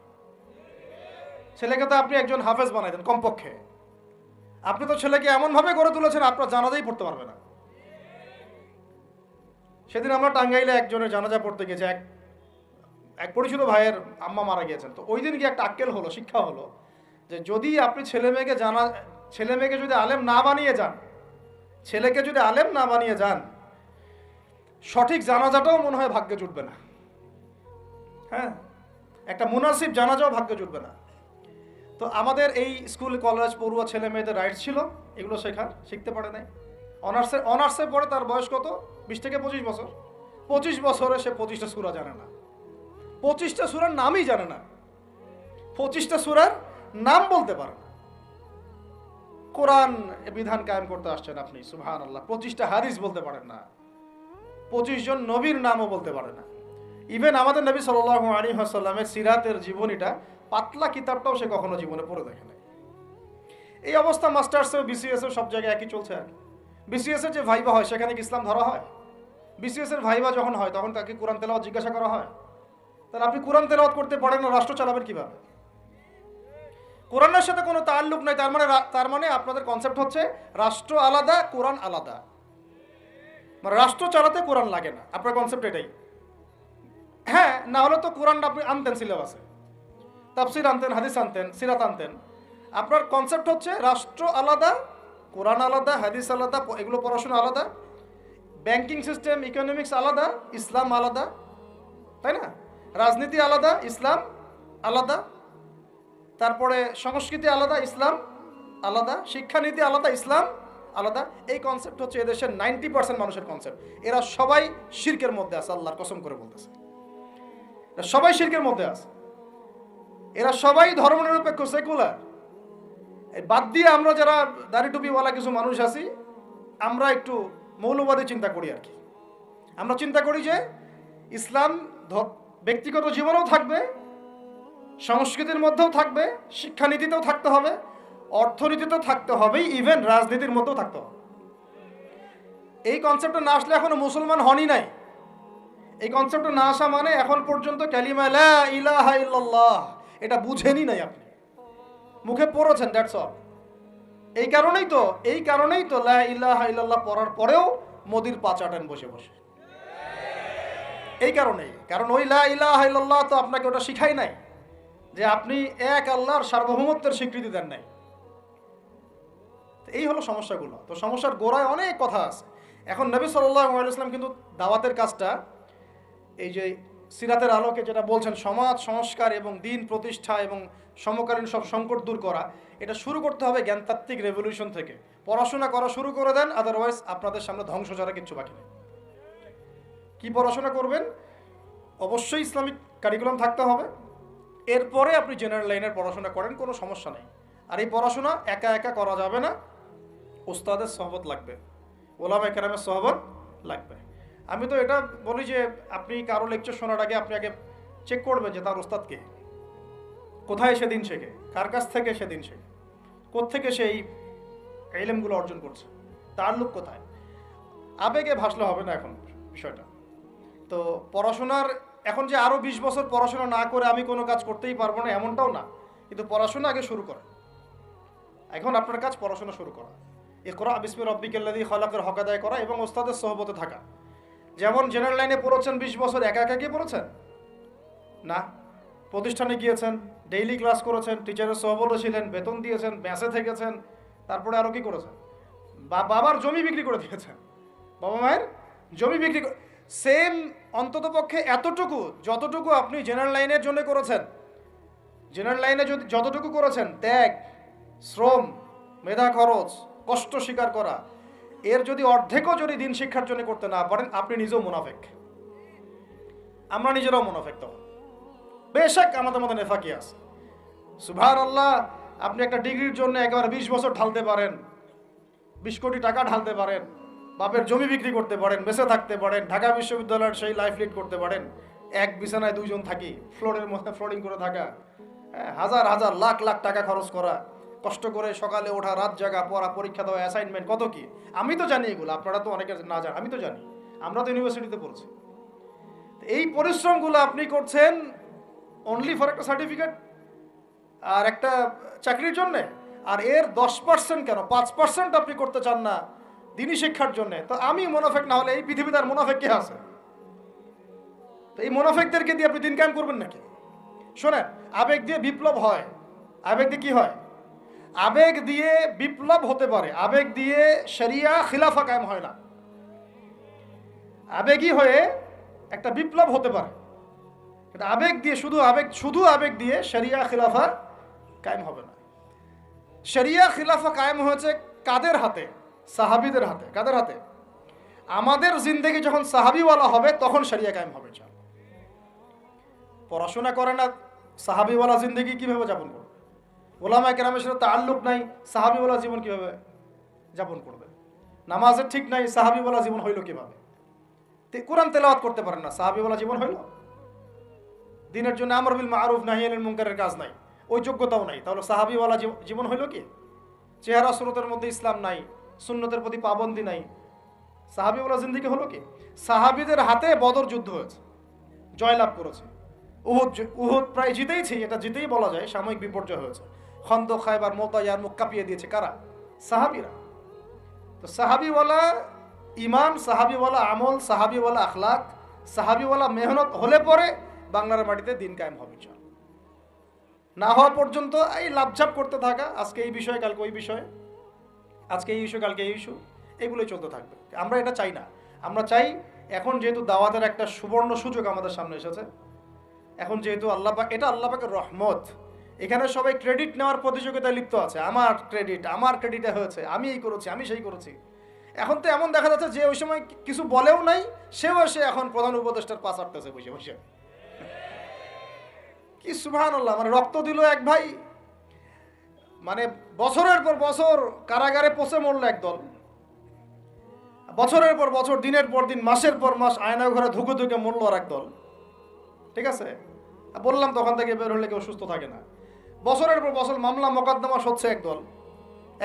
ছেলেকে তো আপনি একজন হাফেজ বানাইতেন কমপক্ষে। আপনি তো ছেলেকে এমনভাবে গড়ে তুলেছেন আপনার জানাজাই পড়তে পারবে না। সেদিন আমরা টাঙ্গাইলে একজনের জানাজা পড়তে গেছি, এক পরিচিত ভাইয়ের আম্মা মারা গিয়েছেন। তো ওই দিন কি একটা আক্কেল হলো, শিক্ষা হলো যে যদি আপনি ছেলে মেয়েকে যদি আলেম না বানিয়ে যান, ছেলেকে যদি আলেম না বানিয়ে যান, সঠিক জানাজাটাও মনে হয় ভাগ্যে জুটবে না। হ্যাঁ, একটা মুনাসিব জানাজাও ভাগ্যে জুটবে না। তো আমাদের এই স্কুল কলেজ পড়ুয়া ছেলে মেয়েদের রাইটস ছিল এগুলো শেখার, শিখতে পারে নাই। অনার্সে পড়ে, তার বয়স কত? 20 থেকে 25 বছর। 25 বছরে সে 25টা সূরা জানে না, 25টা সূরার নামই জানে না, 25টা সূরার নাম বলতে পারে না। কোরআন বিধান কায়েম করতে আসছেন আপনি, সুবহানাল্লাহ। 25টা হাদিস বলতে পারেন না, 25 জন নবীর নামও বলতে পারে না। ইভেন আমাদের নবী সাল্লাল্লাহু আলাইহি ওয়াসাল্লামের সিরাতের জীবনীটা, পাতলা কিতাবটাও সে কখনো জীবনে পড়ে দেখে নাই। এই অবস্থা মাস্টার্সে, বিসিএসে সব জায়গায় একই চলছে। আর বিসিএসের যে ভাইবা হয় সেখানে কি ইসলাম ধরা হয়? বিসিএসের ভাইবা যখন হয় তখন তাকে কোরআন তেলাওয়াত জিজ্ঞাসা করা হয়? তাহলে আপনি কোরআন তেলাওয়াত করতে পারেন না, রাষ্ট্র চালাবেন কিভাবে? কোরআনের সাথে কোনো তাল্লুক নাই। তার মানে আপনাদের কনসেপ্ট হচ্ছে রাষ্ট্র আলাদা, কোরআন আলাদা। মানে রাষ্ট্র চালাতে কোরআন লাগে না, আপনার কনসেপ্ট এটাই। হ্যাঁ, না হলে তো কোরআন আপনি আনতেন সিলেবাসে, তাফসির আনতেন, হাদিস আনতেন, সিরাত আনতেন। আপনার কনসেপ্ট হচ্ছে রাষ্ট্র আলাদা, কোরআন আলাদা, হাদিস আলাদা, এগুলো পড়াশোনা আলাদা, ব্যাংকিং সিস্টেম, ইকোনমিক্স আলাদা, ইসলাম আলাদা, তাই না? রাজনীতি আলাদা, ইসলাম আলাদা, তারপরে সংস্কৃতি আলাদা, ইসলাম আলাদা, শিক্ষানীতি আলাদা, ইসলাম আলাদা। এই কনসেপ্ট হচ্ছে এদেশের 90% মানুষের কনসেপ্ট। এরা সবাই শিরকের মধ্যে আছে, আল্লাহর কসম করে বলতেছে, এরা সবাই শিরকের মধ্যে আছে। এরা সবাই ধর্মনিরপেক্ষ, সেকুলার। বাদ দিয়ে আমরা যারা দাড়ি টুপিওয়ালা কিছু মানুষ আছি, আমরা একটু মৌলবাদী চিন্তা করি আর কি। আমরা চিন্তা করি যে ইসলাম ব্যক্তিগত জীবনেও থাকবে, সংস্কৃতির মধ্যেও থাকবে, শিক্ষানীতিতেও থাকতে হবে, অর্থনীতিতেও থাকতে হবে, ইভেন রাজনীতির মধ্যেও থাকতে হবে। এই কনসেপ্টটা না আসলে এখনো মুসলমান হনই নাই। এই কনসেপ্টটা না আসা মানে এখন পর্যন্ত কালিমা লা ইলাহা ইল্লাল্লাহ এটা বুঝেনই নাই আপনি, মুখে পড়েছেন, দ্যাটস অল। এই কারণেই তো লা ইলাহা ইল্লাল্লাহ পড়ার পরেও মোদির পা চাটেন বসে বসে। এই কারণেই, কারণ ওই লা ইলাহা ইল্লাল্লাহ তো আপনাকে ওটা শিখাই নাই যে আপনি এক আল্লাহর সার্বভৌমত্বের স্বীকৃতি দেন নাই। এই হলো সমস্যাগুলো। তো সমস্যার গোড়ায় অনেক কথা আছে। এখন নবী সাল্লাল্লাহু আলাইহি ওয়াসাল্লাম কিন্তু দাওয়াতের কাজটা, এই যে সিরাতের আলোকে যেটা বলছেন, সমাজ সংস্কার এবং দিন প্রতিষ্ঠা এবং সমকালীন সব সংকট দূর করা, এটা শুরু করতে হবে জ্ঞানতাত্ত্বিক রেভলিউশন থেকে। পড়াশোনা করা শুরু করে দেন, আদারওয়াইজ আপনাদের সামনে ধ্বংস ছাড়া কিচ্ছু বাকি নেই। কি পড়াশোনা করবেন? অবশ্যই ইসলামিক কারিকুলাম থাকতে হবে। এরপরে আপনি জেনারেল লাইনের পড়াশোনা করেন, কোনো সমস্যা নেই। আর এই পড়াশোনা একা একা করা যাবে না, উস্তাদের সহবত লাগবে, ওলামা কেরামের সহবত লাগবে। আমি তো এটা বলি যে আপনি কারো লেকচার শোনার আগে আপনি আগে চেক করবেন যে তার ওস্তাদ কে, কোথায় সেদিন শেখে, কার কাছ থেকে সেদিন শেখে, কোত্থেকে সেই ইলমগুলো অর্জন করছে, তার লোক কোথায়। আবেগে ভাসলে হবে না এখন বিষয়টা। তো পড়াশোনার এখন যে আরও 20 বছর পড়াশোনা না করে আমি কোনো কাজ করতেই পারবো না এমনটাও না, কিন্তু পড়াশোনা আগে শুরু করেন। এখন আপনার কাজ পড়াশোনা শুরু করা, ইকরা বিসমি রাব্বিকাল্লাযী খালাকের হক আদায় করা এবং ওস্তাদের সহবতে থাকা। যেমন জেনারেল লাইনে পড়েছেন 20 বছর, একা একা কি পড়েছেন? না, প্রতিষ্ঠানে গিয়েছেন, ডেইলি ক্লাস করেছেন, টিচারের সহবতে ছিলেন, বেতন দিয়েছেন, মেসে থেকেছেন, তারপরে আরও কি করেছেন? বাবার জমি বিক্রি করে দিয়েছেন, বাবা মায়ের জমি বিক্রি করে। সেম অন্ততপক্ষে এতটুকু যতটুকু আপনি জেনারেল লাইনের জন্য করেছেন, জেনারেল লাইনে যতটুকু করেছেন, ত্যাগ, শ্রম, মেধা খরচ, কষ্ট স্বীকার করা, এর যদি অর্ধেকও যদি দিন শিক্ষার জন্য করতে না পারেন, আপনি নিজেও মুনাফিক, আমরা নিজেরাও মুনাফিক। তখন বেশক আমাদের মধ্যে নেফাকি আছে। সুবহানাল্লাহ, আপনি একটা ডিগ্রির জন্য একেবারে 20 বছর ঢালতে পারেন, 20 কোটি টাকা ঢালতে পারেন, বাপের জমি বিক্রি করতে পারেন, বেঁচে থাকতে পারেন, ঢাকা বিশ্ববিদ্যালয়ের সেই লাইফ লিড করতে পারেন, এক বিছানায় 2 জন থাকি, ফ্লোরের মধ্যে ফ্লোরিং করে থাকা, হাজার হাজার লাখ লাখ টাকা খরচ করা, কষ্ট করে সকালে ওঠা, রাত জাগা, পড়া, পরীক্ষা দেওয়া, অ্যাসাইনমেন্ট, কত কি। আমি তো জানি এগুলো, আপনারা তো অনেকে না জানেন, আমি তো জানি, আমরা তো ইউনিভার্সিটিতে পড়ছি। এই পরিশ্রমগুলো আপনি করছেন অনলি ফর একটা সার্টিফিকেট আর একটা চাকরির জন্যে, আর এর 10% কেন 5% আপনি করতে চান না দিনী শিক্ষার জন্যে। তো আমি মুনাফিক না হলে এই পৃথিবীতে আর মুনাফিক কে আছে? তো এই মুনাফিকদেরকে দিয়ে আপনি দিন কায়েম করবেন নাকি? শোনেন, আবেগ দিয়ে বিপ্লব হয়। আবেগ দিয়ে কি হয়? আবেগ দিয়ে বিপ্লব হতে পারে, আবেগ দিয়ে শরিয়া খিলাফা কায়েম হয় না। আবেগী হয়ে একটা বিপ্লব হতে পারে, এটা আবেগ দিয়ে শুধু আবেগ দিয়ে শরিয়া খিলাফা কায়েম হবে না। শরিয়া খিলাফা কায়েম হয়েছে কাদের হাতে? সাহাবীদের হাতে। কাদের হাতে? আমাদের জিন্দেগি যখন সাহাবীওয়ালা হবে তখন শরিয়া কায়েম হবে। পড়াশোনা করে না, সাহাবীওয়ালা জিন্দেগি কিভাবে যাপন করবে? ওলামায়ে কেরামের সাথে তাআল্লুক নাই, সাহাবীওয়ালা জীবন কিভাবে যাপন করবে? নামাজের ঠিক নাই, সাহাবীওয়ালা জীবন হইল কিভাবে? কোরআন তেলাওয়াত করতে পারেন না, সাহাবীওয়ালা জীবন হইল? দিনের জন্য আমর বিল মারুফ নাহি আনিল মুনকারের কাজ নাই, ওই যোগ্যতাও নাই, তাহলে সাহাবীওয়ালা জীবন হইল কি? চেহারা সুরতের মধ্যে ইসলাম নাই, সুন্নতের প্রতি পাবন্দি নাই, সাহাবীওয়ালা জিন্দেগি হলো কি? সাহাবীদের হাতে বদর যুদ্ধ হয়েছে, জয়লাভ করেছে। উহুদ প্রায় জিতেইছি, এটা জিতেই বলা যায়, সাময়িক বিপর্যয় হয়েছে। খন্দক, খায়বার, মুতা, ইয়ারমুক কাঁপিয়ে দিয়েছে কারা? সাহাবীরা। তো সাহাবীওয়ালা ইমান, সাহাবীওয়ালা আমল, সাহাবীওয়ালা আখলাক, সাহাবীওয়ালা মেহনত হলে পরে বাংলার মাটিতে দিন কায়েম হবে। না হওয়া পর্যন্ত এই লাভঝাপ করতে থাকা, আজকে এই বিষয়ে কালকে ওই বিষয়ে, আজকে এই ইস্যু কালকে এই ইস্যু, এগুলোই চলতে থাকবে। আমরা এটা চাই না। আমরা চাই এখন যেহেতু দাওয়াতের একটা সুবর্ণ সুযোগ আমাদের সামনে এসেছে, এখন যেহেতু আল্লাহ পাক, এটা আল্লাহ পাকের রহমত, এখানে সবাই ক্রেডিট নেওয়ার প্রতিযোগিতায় লিপ্ত আছে। আমার ক্রেডিটে হয়েছে, আমি এই করেছি, আমি সেই করেছি। এখন তো এমন দেখা যাচ্ছে যে ওই সময় কিছু বলেও নাই, সেও এসে এখন প্রধান উপদেষ্টার পাশ আটতেছে বসে বসে। কি সুবহানাল্লাহ! মানে রক্ত দিল এক ভাই, মানে বছরের পর বছর কারাগারে পচে মরল একদল, বছরের পর বছর, দিনের পর দিন, মাসের পর মাস আয়না ঘরে ধুকে ধুকে মরল আর একদল। ঠিক আছে, বললাম তখন থেকে বের হলে কেউ সুস্থ থাকে না। বছরের পর বছর মামলা মোকদ্দমা হচ্ছে একদল,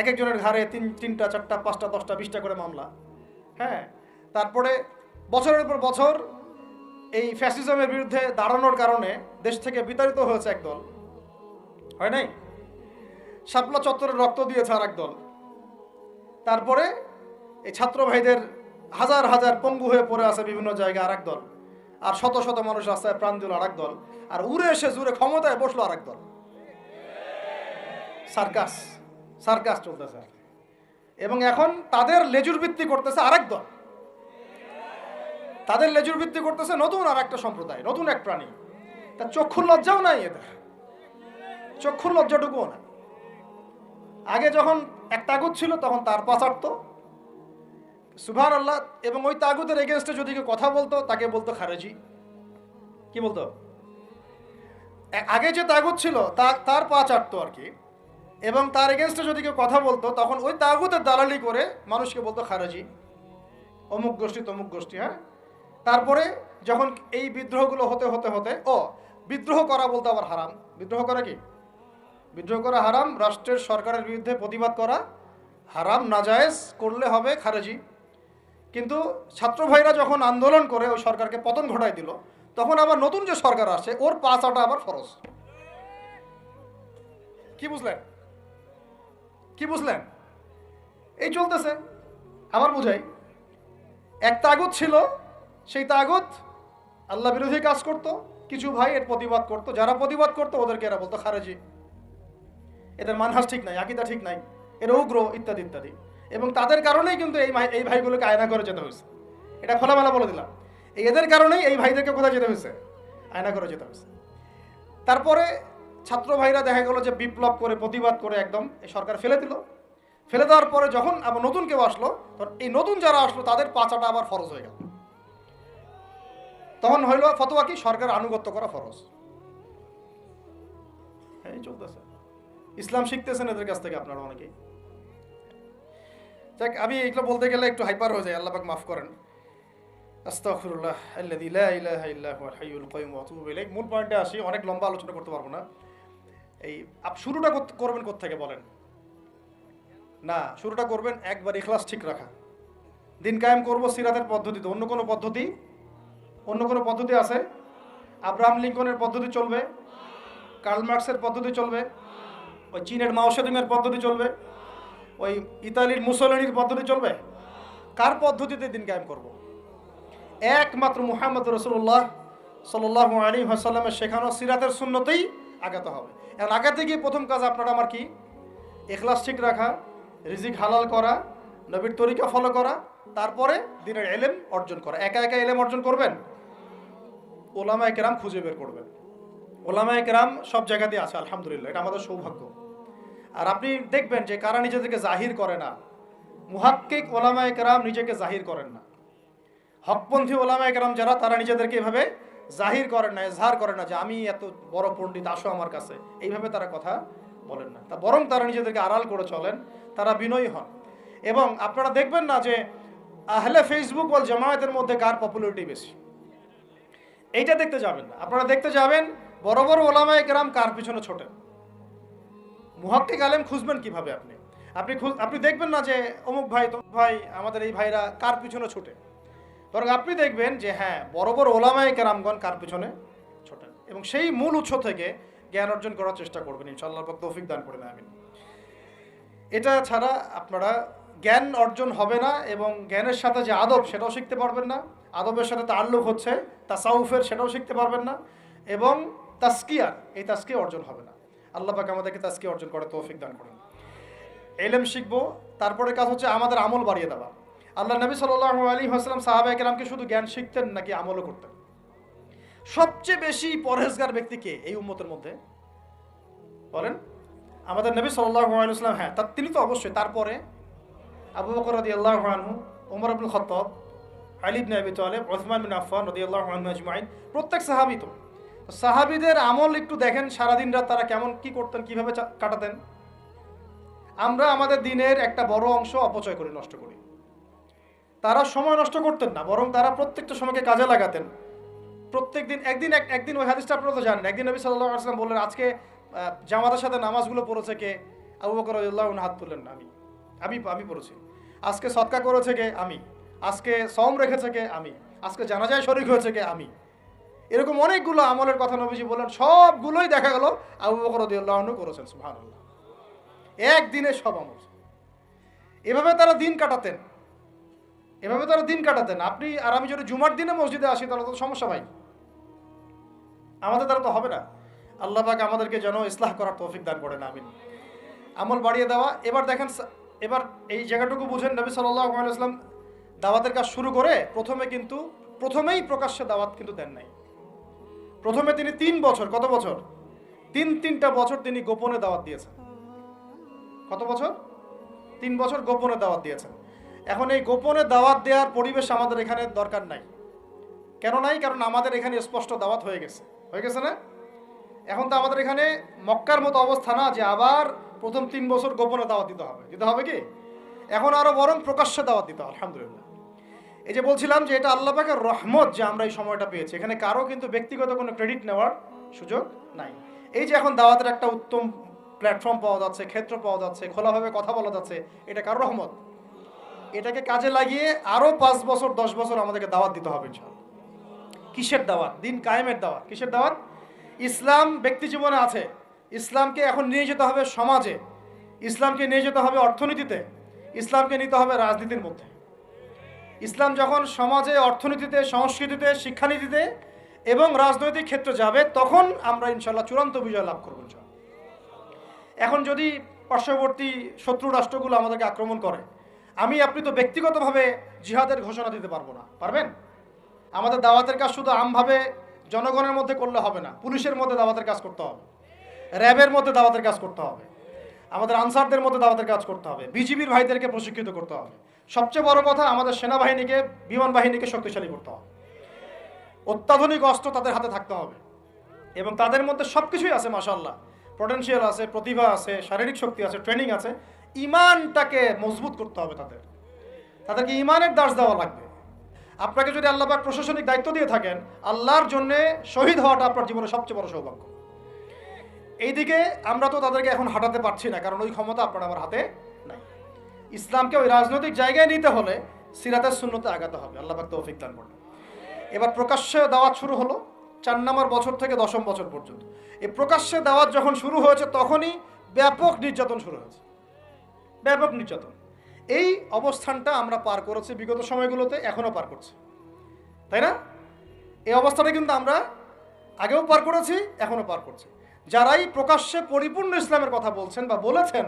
এক একজনের ঘাড়ে 3টা 4টা 5টা 10টা 20টা করে মামলা। হ্যাঁ, তারপরে বছরের পর বছর এই ফ্যাসিজমের বিরুদ্ধে দাঁড়ানোর কারণে দেশ থেকে বিতাড়িত হয়েছে একদল, হয় নাই? শাপলা চত্বরে রক্ত দিয়েছে আর একদল। তারপরে এই ছাত্র ভাইদের হাজার হাজার পঙ্গু হয়ে পড়ে আছে বিভিন্ন জায়গায় আর একদল, আর শত শত মানুষ রাস্তায় প্রাণ দিল আর একদল, আর উড়ে এসে জুড়ে ক্ষমতায় বসলো আর একদল। সার্কাস চলতেছে, এবং এখন তাদের লেজুর ভিত্তি করতেছে আরেক দল, তাদের লেজুর ভিত্তি করতেছে নতুন আর একটা সম্প্রদায়, নতুন এক প্রাণী। তার চক্ষুর লজ্জাও নাই, এদের চক্ষুর লজ্জাটুকুও না। আগে যখন এক তাগুত ছিল তখন তার পাচারত, সুবহানাল্লাহ, এবং ওই তাগুতের এগেনস্টে যদি কেউ কথা বলতো তাকে বলতো খারেজি। কি বলতো? আগে যে তাগুত ছিল তার পা চাটতো আর কি, এবং তার এগেনস্টে যদি কেউ কথা বলতো তখন ওই তাগুতের দালালি করে মানুষকে বলতো খারেজি, অমুক গোষ্ঠী তমুক গোষ্ঠী। হ্যাঁ, তারপরে যখন এই বিদ্রোহগুলো হতে হতে হতে বিদ্রোহ করা বলতে আবার হারাম। বিদ্রোহ করা কি? বিদ্রোহ করা হারাম, রাষ্ট্রের সরকারের বিরুদ্ধে প্রতিবাদ করা হারাম, নাজায়েজ, করলে হবে খারেজি। কিন্তু ছাত্র ভাইরা যখন আন্দোলন করে ওই সরকারকে পতন ঘটায় দিল, তখন আবার নতুন যে সরকার আসছে ওর পা চাটা আবার ফরজ। কি বুঝলেন? কি বুঝলেন? এই চলতেছে। আবার বুঝাই, এক তাগুত ছিল, সেই তাগুত আল্লাহ বিরোধী কাজ করত, কিছু ভাই এর প্রতিবাদ করত, যারা প্রতিবাদ করতো ওদেরকে এরা বলতো খারেজি, এদের মানহাজ ঠিক নাই, আকীদা ঠিক নাই, এরা উগ্র, ইত্যাদি ইত্যাদি। এবং তাদের কারণেই কিন্তু এই ভাইগুলোকে আয়না করে যেতে হয়েছে। এটা খোলামেলা বলে দিলাম, এদের কারণেই এই ভাইদেরকে কোথায় যেতে হয়েছে? আয়না করে যেতে হয়েছে। তারপরে ছাত্র ভাইরা দেখা গেল যে বিপ্লব করে, প্রতিবাদ করে একদম এই সরকার ফেলে দিল। ফেলে দেওয়ার পরে যখন আবার নতুন কেউ আসলো, তখন এই নতুন যারা আসলো তাদের পাচাটা আবার ফরজ হয়ে গেল। তখন হইল ফতোয়া কি, সরকার আনুগত্য করা ফরজ। এই চলতেছে, ইসলাম শিখতেছেন এদের কাছ থেকে আপনারা অনেকেই। যাক, আমি এগুলো বলতে গেলে একটু হাইপার হয়ে যায়, আল্লাহ পাক মাফ করেন। আস্তাগফিরুল্লাহ আল্লাযী লা ইলাহা ইল্লা হুয়াল হাইয়ুল কাইয়ুম ওয়া আতুবু ইলাইহি। মূল পয়েন্টে আসি, অনেক লম্বা আলোচনা করতে পারবো না। এই শুরুটা করবেন কোত্থেকে বলেন? না, শুরুটা করবেন একবার ইখলাস ঠিক রাখা। দিন কায়েম করবো সিরাতের পদ্ধতিতে, অন্য কোনো পদ্ধতি আছে? আব্রাহাম লিঙ্কনের পদ্ধতি চলবে? কার্ল মার্কসের পদ্ধতি চলবে? ওই চীনের মাও সেতুংয়ের পদ্ধতি চলবে? ওই ইতালির মুসোলিনির পদ্ধতি চলবে? কার পদ্ধতিতে দিন কায়েম করব? একমাত্র মুহাম্মদ রাসূলুল্লাহ সাল্লাল্লাহু আলাইহি ওয়াসাল্লামের শেখানো সিরাতের সুন্নতেই আগাতে হবে। এখন আগাতে গিয়ে প্রথম কাজ আপনারা আমার কি? ইখলাস ঠিক রাখা, রিজিক হালাল করা, নবীর তরিকা ফলো করা, তারপরে দিনের ইলম অর্জন করা। একা একা ইলম অর্জন করবেন? ওলামায়ে কেরাম খুঁজে বের করবেন। ওলামায়ে কেরাম সব জায়গাতেই আছে, আলহামদুলিল্লাহ, এটা আমাদের সৌভাগ্য। আর আপনি দেখবেন যে কারা নিজেদেরকে জাহির করে না, মুহাক্কিক ওলামায়ে কেরাম নিজেকে জাহির করেন না। হকপন্থী ওলামায়ে কেরাম যারা, তারা নিজেদেরকে এভাবে জাহির করেন না, ইজহার করেন না যে আমি এত বড় পণ্ডিত, আসো আমার কাছে, এইভাবে তারা কথা বলেন না। তা বরং তারা নিজেদেরকে আড়াল করে চলেন, তারা বিনয়ী হন। এবং আপনারা দেখবেন না যে আহলে ফেসবুক ওয়াল জামায়াতের মধ্যে কার পপুলারিটি বেশি, এইটা দেখতে যাবেন না। আপনারা দেখতে যাবেন বড় বড় ওলামায়ে কেরাম কার পিছনে ছোটেন। মুহাক্কিক আলেম খুঁজবেন কিভাবে? আপনি দেখবেন না যে অমুক ভাই তমুক ভাই, আমাদের এই ভাইরা কার পিছনে ছোটে, বরং আপনি দেখবেন যে হ্যাঁ, বড় বড় ওলামায়ে কেরামগণ কার পিছনে ছোটেন, এবং সেই মূল উৎস থেকে জ্ঞান অর্জন করার চেষ্টা করবেন ইনশাআল্লাহ, পাক তৌফিক দান করেন, আমিন। এটা ছাড়া আপনারা জ্ঞান অর্জন হবে না, এবং জ্ঞানের সাথে যে আদব সেটাও শিখতে পারবেন না। আদবের সাথে তাআল্লুক হচ্ছে তাসাউফের, সেটাও শিখতে পারবেন না। এবং তাসকিয়ার, এই তাসকিয়া অর্জন হবে না। আল্লাহ পাক আমাদেরকে তাসকিয়া অর্জন করে তৌফিক দান করেন। ইলম শিখবো, তারপরে কাজ হচ্ছে আমাদের আমল বাড়িয়ে দেওয়া। আল্লাহ নবী সাল্লাল্লাহু আলাইহি ওয়াসাল্লাম সাহাবায়ে কেরামকে শুধু জ্ঞান শিখতেন নাকি আমলও করতেন? সবচেয়ে বেশি পরহেজগার ব্যক্তি কে এই উম্মতের মধ্যে বলেন? আমাদের নবী সাল্লাল্লাহু আলাইহি ওয়াসাল্লাম। হ্যাঁ, তিনি তো অবশ্যই। তারপরে আবু বকর রাদিয়াল্লাহু আনহু, ওমর ইবনে খাত্তাব, আলী ইবনে আবি তালিব, উসমান বিন আফফান রাদিয়াল্লাহু আনহু আজমাইন, প্রত্যেক সাহাবী। তো সাহাবীদের আমল একটু দেখেন, সারাদিন রাত তারা কেমন কি করতেন, কিভাবে কাটাতেন। আমরা আমাদের দিনের একটা বড় অংশ অপচয় করি, নষ্ট করি। তারা সময় নষ্ট করতেন না, বরং তারা প্রত্যেকটা সময়কে কাজে লাগাতেন। প্রত্যেক দিন একদিন ওই হাদিসটা আপনারা তো জানেন, একদিন নবী সাল্লাল্লাহু আলাইহি ওয়াসাল্লাম বললেন, আজকে জামাতের সাথে নামাজগুলো পড়েছে কে? আবু বকর রাদিয়াল্লাহু আনহু হাত তুললেন, আমি পড়েছি। আজকে সদকা করেছে কে? আমি। আজকে সওম রেখেছে কে? আমি। আজকে জানাজায় শরীক হয়েছে কে? আমি। এরকম অনেকগুলো আমলের কথা নবীজি বললেন, সবগুলোই দেখা গেল আবু বকর রাদিয়াল্লাহু আনহু করেছেন। সুবহানাল্লাহ, একদিনে সব আমল। এভাবে তারা দিন কাটাতেন, আপনি আর আমি যদি জুমার দিনে মসজিদে আসি তাহলে তো সমস্যা ভাই, আমাদের দ্বারা তো হবে না। আল্লাহ পাক আমাদেরকে যেন ইসলাহ করার তৌফিক দান করেন, আমিন। আমল বাড়িয়ে দেওয়া। এবার দেখেন, এবার এই জায়গাটুকু বুঝেন, নবী সাল্লাল্লাহু আলাইহি ওয়াসাল্লাম দাওয়াতের কাজ শুরু করে প্রথমেই প্রকাশ্যে দাওয়াত কিন্তু দেন নাই। প্রথমে তিনি 3 বছর, কত বছর? তিনটা বছর তিনি গোপনে দাওয়াত দিয়েছেন। কত বছর? 3 বছর গোপনে দাওয়াত দিয়েছেন। এখন এই গোপনে দাওয়াত দেওয়ার পরিবেশ আমাদের এখানে দরকার নাই। কেন নাই? কারণ আমাদের এখানে স্পষ্ট দাওয়াত হয়ে গেছে না? এখন তো আমাদের এখানে মক্কার মতো অবস্থা না যে আবার প্রথম 3 বছর গোপনে দাওয়াত দিতে হবে কি? এখন আরো বরং প্রকাশ্যে দাওয়াত দিতে হবে, আলহামদুলিল্লাহ। এই যে বলছিলাম যে এটা আল্লাহ পাকের রহমত যে আমরা এই সময়টা পেয়েছি। এখানে কারো কিন্তু ব্যক্তিগত কোনো ক্রেডিট নেওয়ার সুযোগ নাই। এই যে এখন দাওয়াতের একটা উত্তম প্ল্যাটফর্ম পাওয়া যাচ্ছে, ক্ষেত্র পাওয়া যাচ্ছে, খোলাভাবে কথা বলা যাচ্ছে, এটা কার রহমত? এটাকে কাজে লাগিয়ে আরো 5 বছর 10 বছর আমাদেরকে দাওয়াত দিতে হবে ইনশাআল্লাহ। কিসের দাওয়াত? দিন কায়েমের দাওয়াত। কিসের দাওয়াত? ইসলাম ব্যক্তি জীবনে আছে, ইসলামকে এখন নিয়ে যেতে হবে সমাজে, ইসলামকে নিয়ে যেতে হবে অর্থনীতিতে, ইসলামকে নিতে হবে রাজনীতির মধ্যে। ইসলাম যখন সমাজে, অর্থনীতিতে, সংস্কৃতিতে, শিক্ষানীতিতে এবং রাজনৈতিক ক্ষেত্রে যাবে, তখন আমরা ইনশাআল্লাহ চূড়ান্ত বিজয় লাভ করব ইনশাআল্লাহ। এখন যদি পার্শ্ববর্তী শত্রু রাষ্ট্রগুলো আমাদেরকে আক্রমণ করে, আপনি তো ব্যক্তিগতভাবে জিহাদের ঘোষণা দিতে পারবো না। পারবেন? আমাদের দাওয়াতের কাজ শুধু আমভাবে জনগণের মধ্যে করলে হবে না, পুলিশের মধ্যে দাওয়াতের কাজ করতে হবে, র্যাবের মধ্যে দাওয়াতের কাজ করতে হবে। আমাদের আনসারদের মধ্যে দাওয়াতের কাজ করতে হবে, বিজিবির ভাইদেরকে প্রশিক্ষিত করতে হবে, সবচেয়ে বড় কথা আমাদের সেনাবাহিনীকে, বিমান বাহিনীকে শক্তিশালী করতে হবে, অত্যাধুনিক অস্ত্র তাদের হাতে থাকতে হবে, এবং তাদের মধ্যে সব কিছুই আছে মাশাআল্লাহ, পটেনশিয়াল আছে, প্রতিভা আছে, শারীরিক শক্তি আছে, ট্রেনিং আছে। ইমানটাকে মজবুত করতে হবে, তাদেরকে ইমানের দাস দেওয়া লাগবে। আপনাকে যদি আল্লাহ পাক প্রশাসনিক দায়িত্ব দিয়ে থাকেন, আল্লাহর জন্য শহীদ হওয়াটা আপনার জীবনের সবচেয়ে বড় সৌভাগ্য। এইদিকে আমরা তো তাদেরকে এখন হাঁটাতে পারছি না, কারণ ওই ক্ষমতা আপনার আমার হাতে নাই। ইসলামকে ওই রাজনৈতিক জায়গায় নিতে হলে সিরাতের সুন্নতে আগাতে হবে। আল্লাহ পাক তৌফিক দান করুন। এবার প্রকাশ্যে দাওয়াত শুরু হলো 4 নম্বর বছর থেকে 10ম বছর পর্যন্ত। এই প্রকাশ্যে দাওয়াত যখন শুরু হয়েছে তখনই ব্যাপক নির্যাতন শুরু হয়েছে, ব্যাপক নির্যাতন। এই অবস্থানটা আমরা পার করেছি বিগত সময়গুলোতে, এখনও পার করছি, তাই না? এই অবস্থাটা কিন্তু আমরা আগেও পার করেছি, এখনও পার করছি। যারাই প্রকাশ্যে পরিপূর্ণ ইসলামের কথা বলছেন বা বলেছেন,